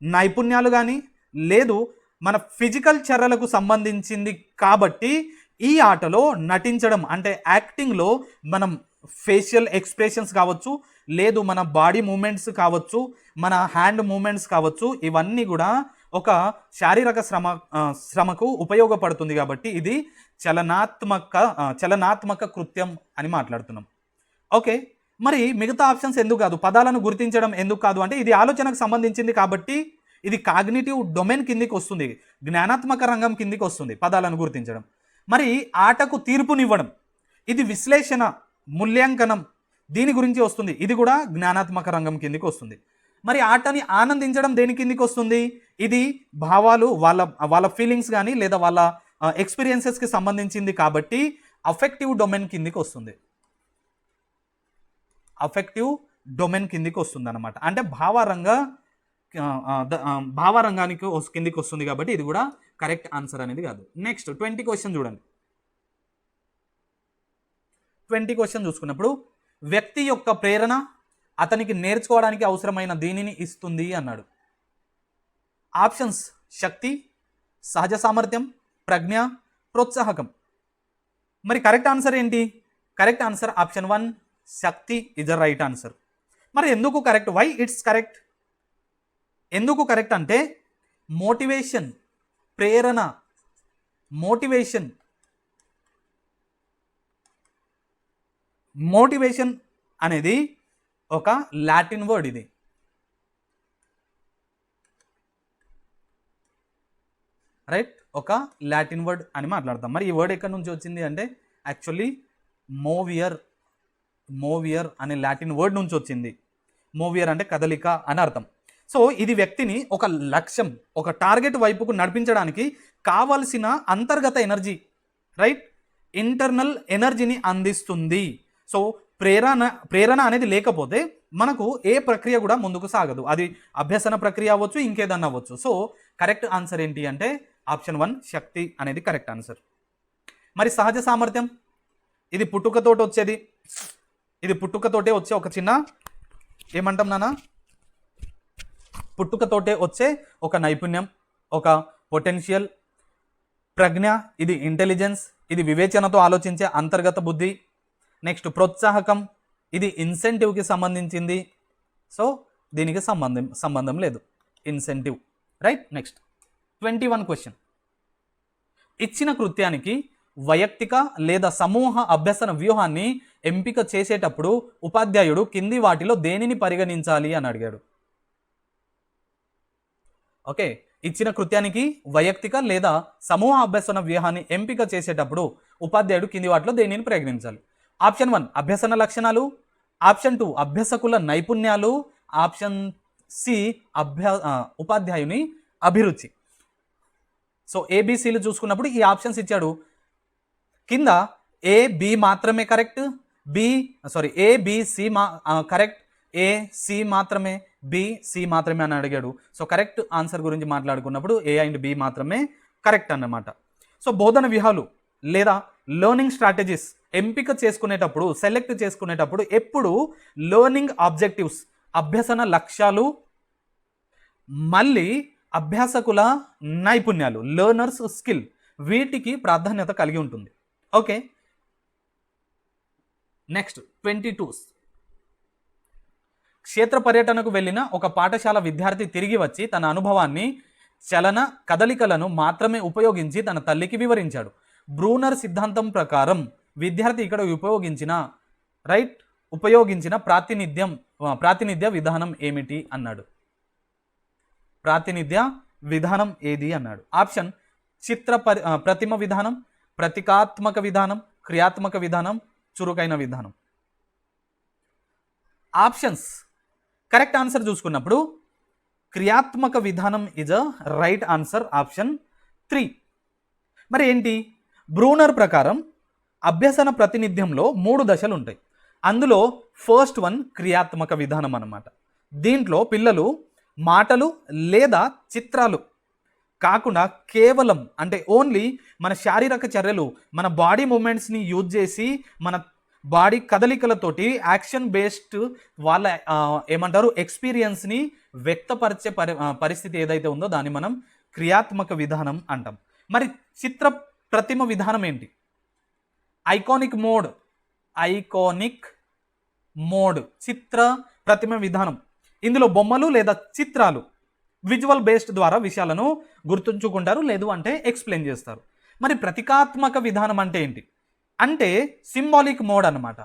నైపుణ్యాలు కానీ లేదు మన ఫిజికల్ చర్యలకు సంబంధించింది కాబట్టి ఈ ఆటలో నటించడం అంటే యాక్టింగ్లో మనం ఫేషియల్ ఎక్స్ప్రెషన్స్ కావచ్చు, లేదు మన బాడీ మూమెంట్స్ కావచ్చు, మన హ్యాండ్ మూమెంట్స్ కావచ్చు, ఇవన్నీ కూడా ఒక శారీరక శ్రమకు ఉపయోగపడుతుంది కాబట్టి ఇది చలనాత్మక కృత్యం అని మాట్లాడుతున్నాం. ఓకే, మరి మిగతా ఆప్షన్స్ ఎందుకు కాదు? పదాలను గుర్తించడం ఎందుకు కాదు అంటే ఇది ఆలోచనకు సంబంధించింది కాబట్టి ఇది కాగ్నిటివ్ డొమైన్ కిందికి వస్తుంది, జ్ఞానాత్మక రంగం కిందికి వస్తుంది పదాలను గుర్తించడం. మరి ఆటకు తీర్పునివ్వడం ఇది విశ్లేషణ, మూల్యాంకనం దీని గురించి వస్తుంది, ఇది కూడా జ్ఞానాత్మక రంగం కిందికి వస్తుంది. మరి ఆటని ఆనందించడం దేని కిందికి వస్తుంది? ఇది భావాలు, వాళ్ళ ఫీలింగ్స్ కానీ లేదా వాళ్ళ ఎక్స్పీరియన్సెస్కి సంబంధించింది కాబట్టి అఫెక్టివ్ డొమైన్ కిందికి వస్తుంది. అఫెక్టివ్ డొమైన్ కిందికి వస్తుంది అనమాట. అంటే భావరంగానికి కిందికి వస్తుంది కాబట్టి ఇది కూడా కరెక్ట్ ఆన్సర్ అనేది కాదు. నెక్స్ట్ 20 క్వశ్చన్ చూడండి. 20 క్వశ్చన్ చూసుకున్నప్పుడు వ్యక్తి యొక్క ప్రేరణ అతనికి నేర్చుకోవడానికి అవసరమైన దీనిని ఇస్తుంది అన్నాడు. ఆప్షన్స్ శక్తి, సహజ సామర్థ్యం, ప్రజ్ఞ, ప్రోత్సాహకం. మరి కరెక్ట్ ఆన్సర్ ఏంటి? కరెక్ట్ ఆన్సర్ ఆప్షన్ 1 శక్తి ఇస్ ద రైట్ ఆన్సర్. మరి ఎందుకు కరెక్ట్? Why it's correct? ఎందుకు కరెక్ట్ అంటే మోటివేషన్, ప్రేరణ, మోటివేషన్ అనేది ఒక లాటిన్ వర్డ్. ఇది రైట్, ఒక లాటిన్ వర్డ్ అని మాట్లాడతాం. మరి ఈ వర్డ్ ఎక్కడి నుంచి వచ్చింది అంటే యాక్చువల్లీ మోవియర్ అనే లాటిన్ వర్డ్ నుంచి వచ్చింది. మోవియర్ అంటే కదలిక అని అర్థం. సో ఇది వ్యక్తిని ఒక లక్ష్యం, ఒక టార్గెట్ వైపుకు నడిపించడానికి కావలసిన అంతర్గత ఎనర్జీ, రైట్, ఇంటర్నల్ ఎనర్జీని అందిస్తుంది. సో ప్రేరణ అనేది లేకపోతే మనకు ఏ ప్రక్రియ కూడా ముందుకు సాగదు. అది అభ్యసన ప్రక్రియ అవ్వచ్చు, ఇంకేదన్నా అవ్వచ్చు. సో కరెక్ట్ ఆన్సర్ ఏంటి అంటే ఆప్షన్ 1 శక్తి అనేది కరెక్ట్ ఆన్సర్. మరి సహజ సామర్థ్యం ఇది పుట్టుకతోటి వచ్చేది. ఇది పుట్టుకతోటే వచ్చే ఒక చిన్న ఏమంటాం నాన్న, పుట్టుకతోటే వచ్చే ఒక నైపుణ్యం, ఒక పొటెన్షియల్. ప్రజ్ఞ ఇది ఇంటెలిజెన్స్, ఇది వివేచనతో ఆలోచించే అంతర్గత బుద్ధి. నెక్స్ట్ ప్రోత్సాహకం ఇది ఇన్సెంటివ్కి సంబంధించింది. సో దీనికి సంబంధం లేదు, ఇన్సెంటివ్, రైట్. Next 21 question. ఇచ్చిన కృత్యానికి వైయక్తిక లేదా సమూహ అభ్యసన వ్యూహాన్ని ఎంపిక చేసేటప్పుడు ఉపాధ్యాయుడు కింది వాటిలో దేనిని పరిగణించాలి అని అడిగాడు. ఓకే, ఇచ్చిన కృత్యానికి వైయక్తిక లేదా సమూహ అభ్యసన వ్యూహాన్ని ఎంపిక చేసేటప్పుడు ఉపాధ్యాయుడు కింది వాటిలో దేనిని పరిగణించాలి? ఆప్షన్ 1 అభ్యసన లక్షణాలు, ఆప్షన్ 2 అభ్యాసకుల నైపుణ్యాలు, ఆప్షన్ సి ఉపాధ్యాయుని అభిరుచి. సో ఏబిసిలు చూసుకున్నప్పుడు ఈ ఆప్షన్స్ ఇచ్చాడు. కింద ఏ బి మాత్రమే correct, A B C correct, A C మాత్రమే, బి సి మాత్రమే అని అడిగాడు. సో కరెక్ట్ ఆన్సర్ గురించి మాట్లాడుకున్నప్పుడు ఏ అండ్ బి మాత్రమే కరెక్ట్ అన్నమాట. సో బోధన వ్యూహాలు లేదా లెర్నింగ్ స్ట్రాటజీస్ ఎంపిక చేసుకునేటప్పుడు, సెలెక్ట్ చేసుకునేటప్పుడు ఎప్పుడు లెర్నింగ్ ఆబ్జెక్టివ్స్ అభ్యసన లక్ష్యాలు, మళ్ళీ అభ్యాసకుల నైపుణ్యాలు లెర్నర్స్ స్కిల్ వీటికి ప్రాధాన్యత కలిగి ఉంటుంది. Okay, next 22. క్షేత్ర పర్యటనకు వెళ్ళిన ఒక పాఠశాల విద్యార్థి తిరిగి వచ్చి తన అనుభవాన్ని చలన కదలికలను మాత్రమే ఉపయోగించి తన తల్లికి వివరించాడు. బ్రూనర్ సిద్ధాంతం ప్రకారం విద్యార్థి ఇక్కడ ఉపయోగించిన ప్రాతినిధ్య విధానం ఏమిటి అన్నాడు. ప్రాతినిధ్య విధానం ఏది అన్నాడు. ఆప్షన్ ప్రతిమ విధానం, ప్రతీకాత్మక విధానం, క్రియాత్మక విధానం, చురుకైన విధానం. ఆప్షన్స్ కరెక్ట్ ఆన్సర్ చూసుకున్నప్పుడు క్రియాత్మక విధానం is a right answer, option 3. మరి ఏంటి? బ్రూనర్ ప్రకారం అభ్యసన ప్రాతినిధ్యంలో 3 దశలు ఉంటాయి. అందులో ఫస్ట్ 1 క్రియాత్మక విధానం అన్నమాట. దీంట్లో పిల్లలు మాటలు లేదా చిత్రాలు కాకుండా కేవలం అంటే ఓన్లీ మన శారీరక చర్యలు, మన బాడీ మూమెంట్స్ని యూజ్ చేసి మన బాడీ కదలికలతోటి యాక్షన్ బేస్డ్ వాళ్ళ ఎక్స్పీరియన్స్ని వ్యక్తపరిచే పరిస్థితి ఏదైతే ఉందో దాన్ని మనం క్రియాత్మక విధానం అంటాం. మరి చిత్ర ప్రతిమ విధానం ఏంటి? ఐకానిక్ మోడ్ చిత్ర ప్రతిమ విధానం. ఇందులో బొమ్మలు లేదా చిత్రాలు విజువల్ బేస్డ్ ద్వారా విషయాలను గుర్తుంచుకుంటారు, లేదు అంటే ఎక్స్ప్లెయిన్ చేస్తారు. మరి ప్రతీకాత్మక విధానం అంటే ఏంటి? అంటే సింబాలిక్ మోడ్ అన్నమాట.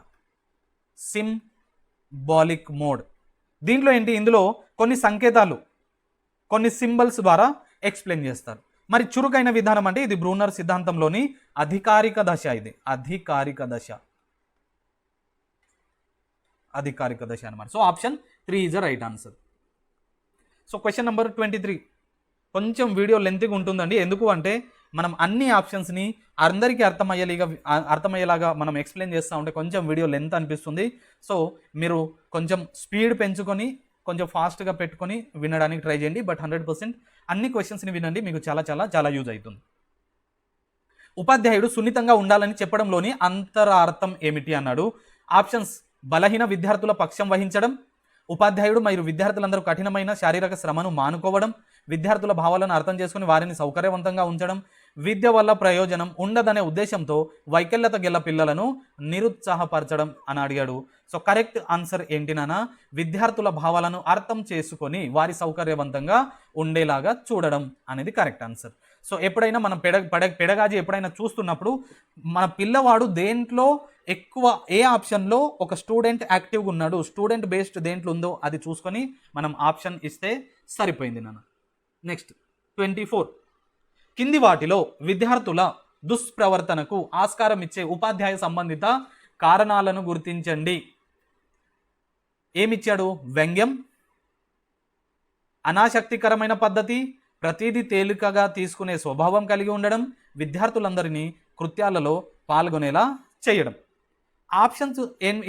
Parabolic mode. దీంట్లో ఏంటి, ఇందులో కొన్ని సంకేతాలు, కొన్ని సింబల్స్ ద్వారా ఎక్స్ప్లెయిన్ చేస్తారు. మరి చురుకైన విధానం అంటే ఇది బ్రూనర్ సిద్ధాంతంలోని అధికారిక దశ. ఇది అధికారిక దశ అనమాట. So option 3 is the right answer. So question number 23 కొంచెం వీడియో లెంత్గా ఉంటుందండి. ఎందుకు అంటే మనం అన్ని ఆప్షన్స్ని అందరికీ అర్థమయ్యేలాగా మనం ఎక్స్ప్లెయిన్ చేస్తూ ఉంటే కొంచెం వీడియో లెంత్ అనిపిస్తుంది. సో మీరు కొంచెం స్పీడ్ పెంచుకొని కొంచెం ఫాస్ట్గా పెట్టుకొని వినడానికి ట్రై చేయండి. బట్ 100% అన్ని క్వశ్చన్స్ని వినండి, మీకు చాలా చాలా చాలా యూజ్ అవుతుంది. ఉపాధ్యాయుడు సున్నితంగా ఉండాలని చెప్పడంలోని అంతరార్థం ఏమిటి అన్నాడు. ఆప్షన్స్: బలహీన విద్యార్థుల పక్షం వహించడం, ఉపాధ్యాయుడు మరియు విద్యార్థులందరూ కఠినమైన శారీరక శ్రమను మానుకోవడం, విద్యార్థుల భావాలను అర్థం చేసుకుని వారిని సౌకర్యవంతంగా ఉంచడం, విద్య వల్ల ప్రయోజనం ఉండదనే ఉద్దేశంతో వైకల్యత గల పిల్లలను నిరుత్సాహపరచడం అని అడిగాడు. సో కరెక్ట్ ఆన్సర్ ఏంటి నాన్న? విద్యార్థుల భావాలను అర్థం చేసుకొని వారి సౌకర్యవంతంగా ఉండేలాగా చూడడం అనేది కరెక్ట్ ఆన్సర్. సో ఎప్పుడైనా మనం పెడగాజీ ఎప్పుడైనా చూస్తున్నప్పుడు మన పిల్లవాడు దేంట్లో ఎక్కువ, ఏ ఆప్షన్లో ఒక స్టూడెంట్ యాక్టివ్గా ఉన్నాడు, స్టూడెంట్ బేస్డ్ దేంట్లో ఉందో అది చూసుకొని మనం ఆప్షన్ ఇస్తే సరిపోయింది నాన్న. నెక్స్ట్ 24, కింది వాటిలో విద్యార్థుల దుష్ప్రవర్తనకు ఆస్కారం ఇచ్చే ఉపాధ్యాయ సంబంధిత కారణాలను గుర్తించండి. ఏమిచ్చాడు? వ్యంగ్యం, అనాసక్తికరమైన పద్ధతి, ప్రతిదీ తేలికగా తీసుకునే స్వభావం కలిగి ఉండడం, విద్యార్థులందరినీ కృత్యాలలో పాల్గొనేలా చేయడం. ఆప్షన్స్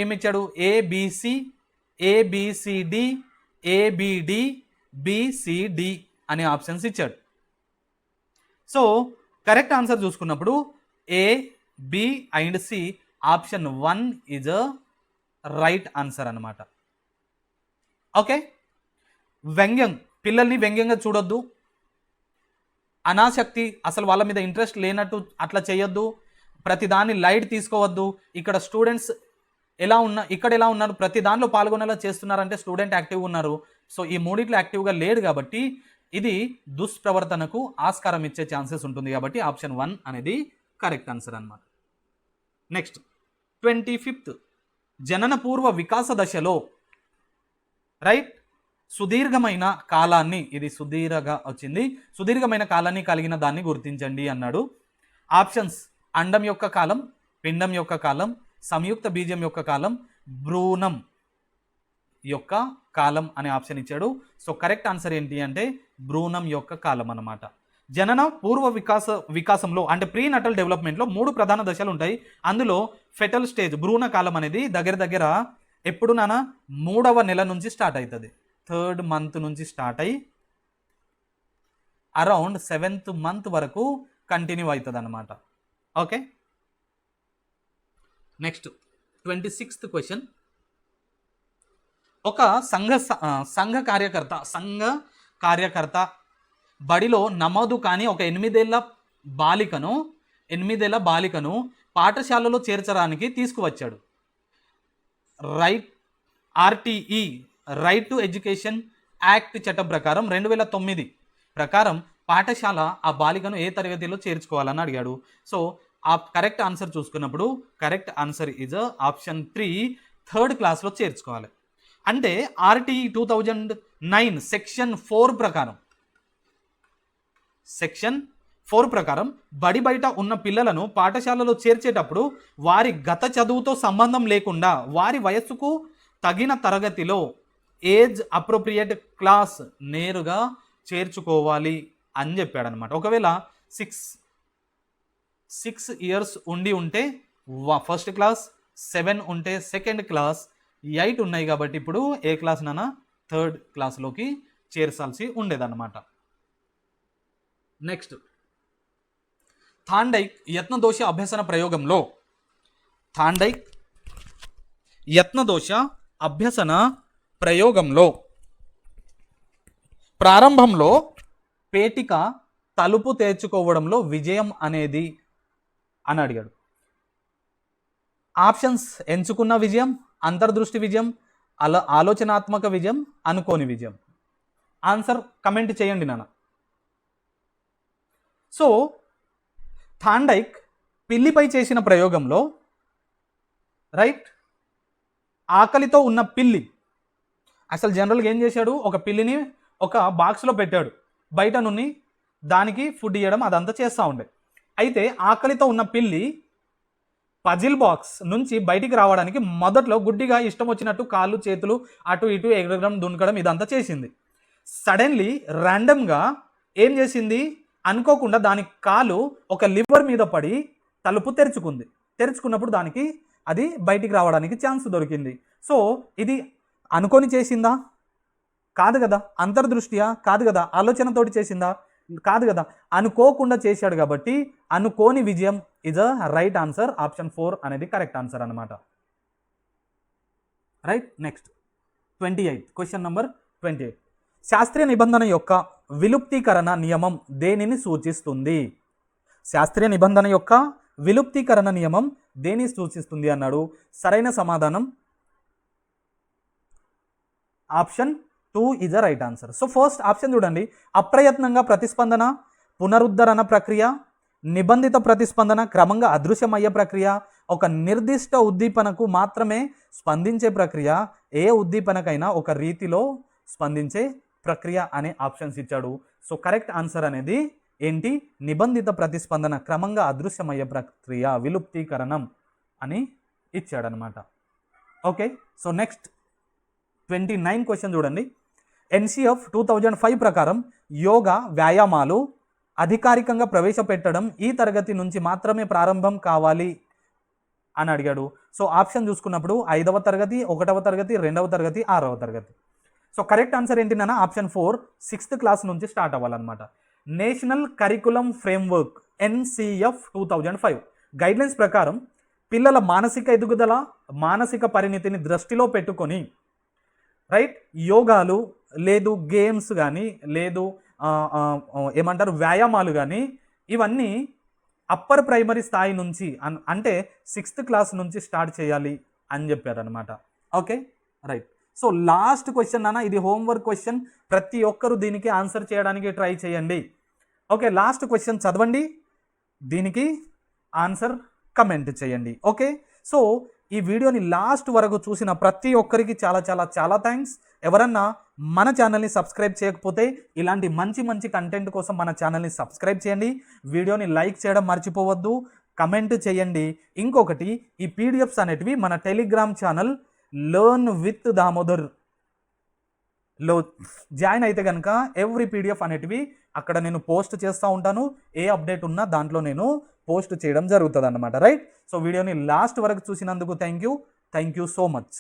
ఏమిచ్చాడు? ఏబిసి, ఏబిసిడి, ఏబిడి, బిసిడి అనే ఆప్షన్స్ ఇచ్చాడు. సో కరెక్ట్ ఆన్సర్ చూసుకున్నప్పుడు A, B and C, option 1 is a right answer అన్నమాట. ఓకే. వ్యంగ్యం, పిల్లల్ని వ్యంగ్యంగా చూడొద్దు. అనాసక్తి, అసలు వాళ్ళ మీద ఇంట్రెస్ట్ లేనట్టు అట్లా చేయొద్దు. ప్రతి దాన్ని లైట్ తీసుకోవద్దు. ఇక్కడ స్టూడెంట్స్ ఇక్కడ ఎలా ఉన్నారు, ప్రతి దానిలో పాల్గొనేలా చేస్తున్నారంటే స్టూడెంట్ యాక్టివ్గా ఉన్నారు. సో ఈ మూడిట్లో యాక్టివ్గా లేడు కాబట్టి ఇది దుష్ప్రవర్తనకు ఆస్కారం ఇచ్చే ఛాన్సెస్ ఉంటుంది. కాబట్టి ఆప్షన్ 1 అనేది కరెక్ట్ ఆన్సర్ అన్నమాట. నెక్స్ట్ 25, జనన పూర్వ వికాస దశలో రైట్ సుదీర్ఘమైన కాలాన్ని, ఇది సుదీర్ఘమైన కాలాన్ని కలిగిన దాన్ని గుర్తించండి అన్నాడు. ఆప్షన్స్: అండం యొక్క కాలం, పిండం యొక్క కాలం, సంయుక్త బీజం యొక్క కాలం, భ్రూణం యొక్క కాలం అనే ఆప్షన్ ఇచ్చాడు. సో కరెక్ట్ ఆన్సర్ ఏంటి అంటే భ్రూణం యొక్క కాలం అన్నమాట. జనన పూర్వ వికాసంలో అంటే ప్రీ నటల్ డెవలప్మెంట్లో 3 ప్రధాన దశలు ఉంటాయి. అందులో ఫెటల్ స్టేజ్, భ్రూణ కాలం అనేది దగ్గర ఎప్పుడు నాన్న 3వ నెల నుంచి స్టార్ట్ అవుతుంది. 3rd మంత్ నుంచి స్టార్ట్ అయ్యి అరౌండ్ 7th మంత్ వరకు కంటిన్యూ అవుతుంది అన్నమాట. ఓకే. Next 26th question. ఒక సంఘ కార్యకర్త బడిలో నమోదు కానీ ఒక 8 ఏళ్ల బాలికను పాఠశాలలో చేర్చడానికి తీసుకువచ్చాడు. RTE right to education act చట్టం ప్రకారం 2009 ప్రకారం పాఠశాల ఆ బాలికను ఏ తరగతిలో చేర్చుకోవాలని అడిగాడు. సో ఆ కరెక్ట్ ఆన్సర్ చూసుకున్నప్పుడు correct answer is option 3, 3rd క్లాస్లో చేర్చుకోవాలి. అంటే ఆర్టీఈ 2009 సెక్షన్ 4 ప్రకారం బడి బయట ఉన్న పిల్లలను పాఠశాలలో చేర్చేటప్పుడు వారి గత చదువుతో సంబంధం లేకుండా వారి వయస్సుకు తగిన తరగతిలో ఏజ్ అప్రోప్రియేట్ క్లాస్ నేరుగా చేర్చుకోవాలి అని చెప్పాడనమాట. ఒకవేళ 6 ఇయర్స్ ఉంటే ఫస్ట్ క్లాస్, 7 ఉంటే సెకండ్ క్లాస్, 8 ఉన్నాయి కాబట్టి ఇప్పుడు ఏ క్లాస్ నాన్న 3rd క్లాస్లోకి చేర్చాల్సి ఉండేదన్నమాట. నెక్స్ట్ థాండైక్ యత్నదోష అభ్యసన ప్రయోగంలో ప్రారంభంలో పేటిక తలుపు తెరుచుకోవడంలో విజయం అనేది అని అడిగాడు. ఆప్షన్స్: ఎంచుకున్న విజయం, అంతర్దృష్టి విజయం, ఆలోచనాత్మక విజయం, అనుకోని విజయం. ఆన్సర్ కమెంట్ చేయండి నాన్న. సో థాండైక్ పిల్లిపై చేసిన ప్రయోగంలో ఆకలితో ఉన్న పిల్లి. అసలు జనరల్గా ఏం చేశాడు, ఒక పిల్లిని ఒక బాక్స్లో పెట్టాడు, బయట నుండి దానికి ఫుడ్ ఇవ్వడం అదంతా చేస్తూ ఉండే. అయితే ఆకలితో ఉన్న పిల్లి పజిల్ బాక్స్ నుంచి బయటికి రావడానికి మొదట్లో గుడ్డిగా ఇష్టం వచ్చినట్టు కాళ్ళు చేతులు అటు ఇటు ఎగరడం దునకడం ఇదంతా చేసింది. సడన్లీ ర్యాండమ్గా ఏం చేసింది, అనుకోకుండా దాని కాలు ఒక లివర్ మీద పడి తలుపు తెరుచుకుంది. తెరుచుకున్నప్పుడు దానికి అది బయటికి రావడానికి ఛాన్స్ దొరికింది. సో ఇది అనుకొని చేసిందా? కాదు కదా. అంతర్దృష్ట్యా? కాదు కదా. ఆలోచనతోటి చేసిందా? కాదు కదా. అనుకోకుండా చేశాడు కాబట్టి అనుకోని విజయం is a right answer. Option 4 అనేది కరెక్ట్ ఆన్సర్ అనమాట. రైట్. Next 28, question number 28. శాస్త్రీయ నిబంధన యొక్క విలుప్తీకరణ నియమం దేనిని సూచిస్తుంది? శాస్త్రీయ నిబంధన యొక్క విలుప్తీకరణ నియమం దేనిని సూచిస్తుంది అన్నాడు. సరైన సమాధానం option 2 is a right answer. So first option చూడండి, అప్రయత్నంగా ప్రతిస్పందన, పునరుద్ధరణ ప్రక్రియ, నిబంధిత ప్రతిస్పందన, క్రమంగా అదృశ్యమయ్యే ప్రక్రియ, ఒక నిర్దిష్ట ఉద్దీపనకు మాత్రమే స్పందించే ప్రక్రియ, ఏ ఉద్దీపనకైనా ఒక రీతిలో స్పందించే ప్రక్రియ అనే ఆప్షన్స్ ఇచ్చాడు. సో కరెక్ట్ ఆన్సర్ అనేది ఏంటి? నిబంధిత ప్రతిస్పందన, క్రమంగా అదృశ్యమయ్యే ప్రక్రియ, విలుప్తీకరణం అని ఇచ్చాడనమాట. ఓకే. సో నెక్స్ట్ 29 క్వశ్చన్ చూడండి. NCF 2005 ప్రకారం యోగా వ్యాయామాలు అధికారికంగా ప్రవేశపెట్టడం ఈ తరగతి నుంచి మాత్రమే ప్రారంభం కావాలి అని అడిగాడు. సో ఆప్షన్ చూసుకున్నప్పుడు 5వ తరగతి, 1వ తరగతి, 2వ తరగతి, 6వ తరగతి. సో కరెక్ట్ ఆన్సర్ ఏంటి నాన్న? ఆప్షన్ 4, 6th క్లాస్ నుంచి స్టార్ట్ అవ్వాలన్నమాట. National curriculum framework NCF 2005 guidelines ప్రకారం పిల్లల మానసిక ఎదుగుదల, మానసిక పరిణితిని దృష్టిలో పెట్టుకొని రైట్ యోగాలు లేదు గేమ్స్ కానీ లేదు ఏమంటారు వ్యాయామాలు కానీ ఇవన్నీ అప్పర్ ప్రైమరీ స్థాయి నుంచి అంటే 6th క్లాస్ నుంచి స్టార్ట్ చేయాలి అని చెప్పారనమాట. Okay right. So last question అన్న, ఇది హోంవర్క్ క్వశ్చన్, ప్రతి ఒక్కరూ దీనికి ఆన్సర్ చేయడానికి ట్రై చేయండి. ఓకే, లాస్ట్ క్వశ్చన్ చదవండి, దీనికి ఆన్సర్ కమెంట్ చేయండి. ఓకే, సో ఈ వీడియోని లాస్ట్ వరకు చూసిన ప్రతి ఒక్కరికి చాలా చాలా చాలా థ్యాంక్స్. ఎవరన్నా మన ఛానల్ని సబ్స్క్రైబ్ చేయకపోతే ఇలాంటి మంచి మంచి కంటెంట్ కోసం మన ఛానల్ని సబ్స్క్రైబ్ చేయండి. వీడియోని లైక్ చేయడం మర్చిపోవద్దు, కమెంట్ చేయండి. ఇంకొకటి, ఈ పీడిఎఫ్స్ అనేటివి మన టెలిగ్రామ్ ఛానల్ లెర్న్ విత్ దామోదర్లో జాయిన్ అయితే కనుక ఎవ్రీ పీడిఎఫ్ అనేటివి అక్కడ నేను పోస్ట్ చేస్తూ ఉంటాను. ఏ అప్డేట్ ఉన్నా దాంట్లో నేను పోస్ట్ చేయడం జరుగుతుంది అన్నమాట. రైట్. సో వీడియోని లాస్ట్ వరకు చూసినందుకు థ్యాంక్ యూ సో మచ్.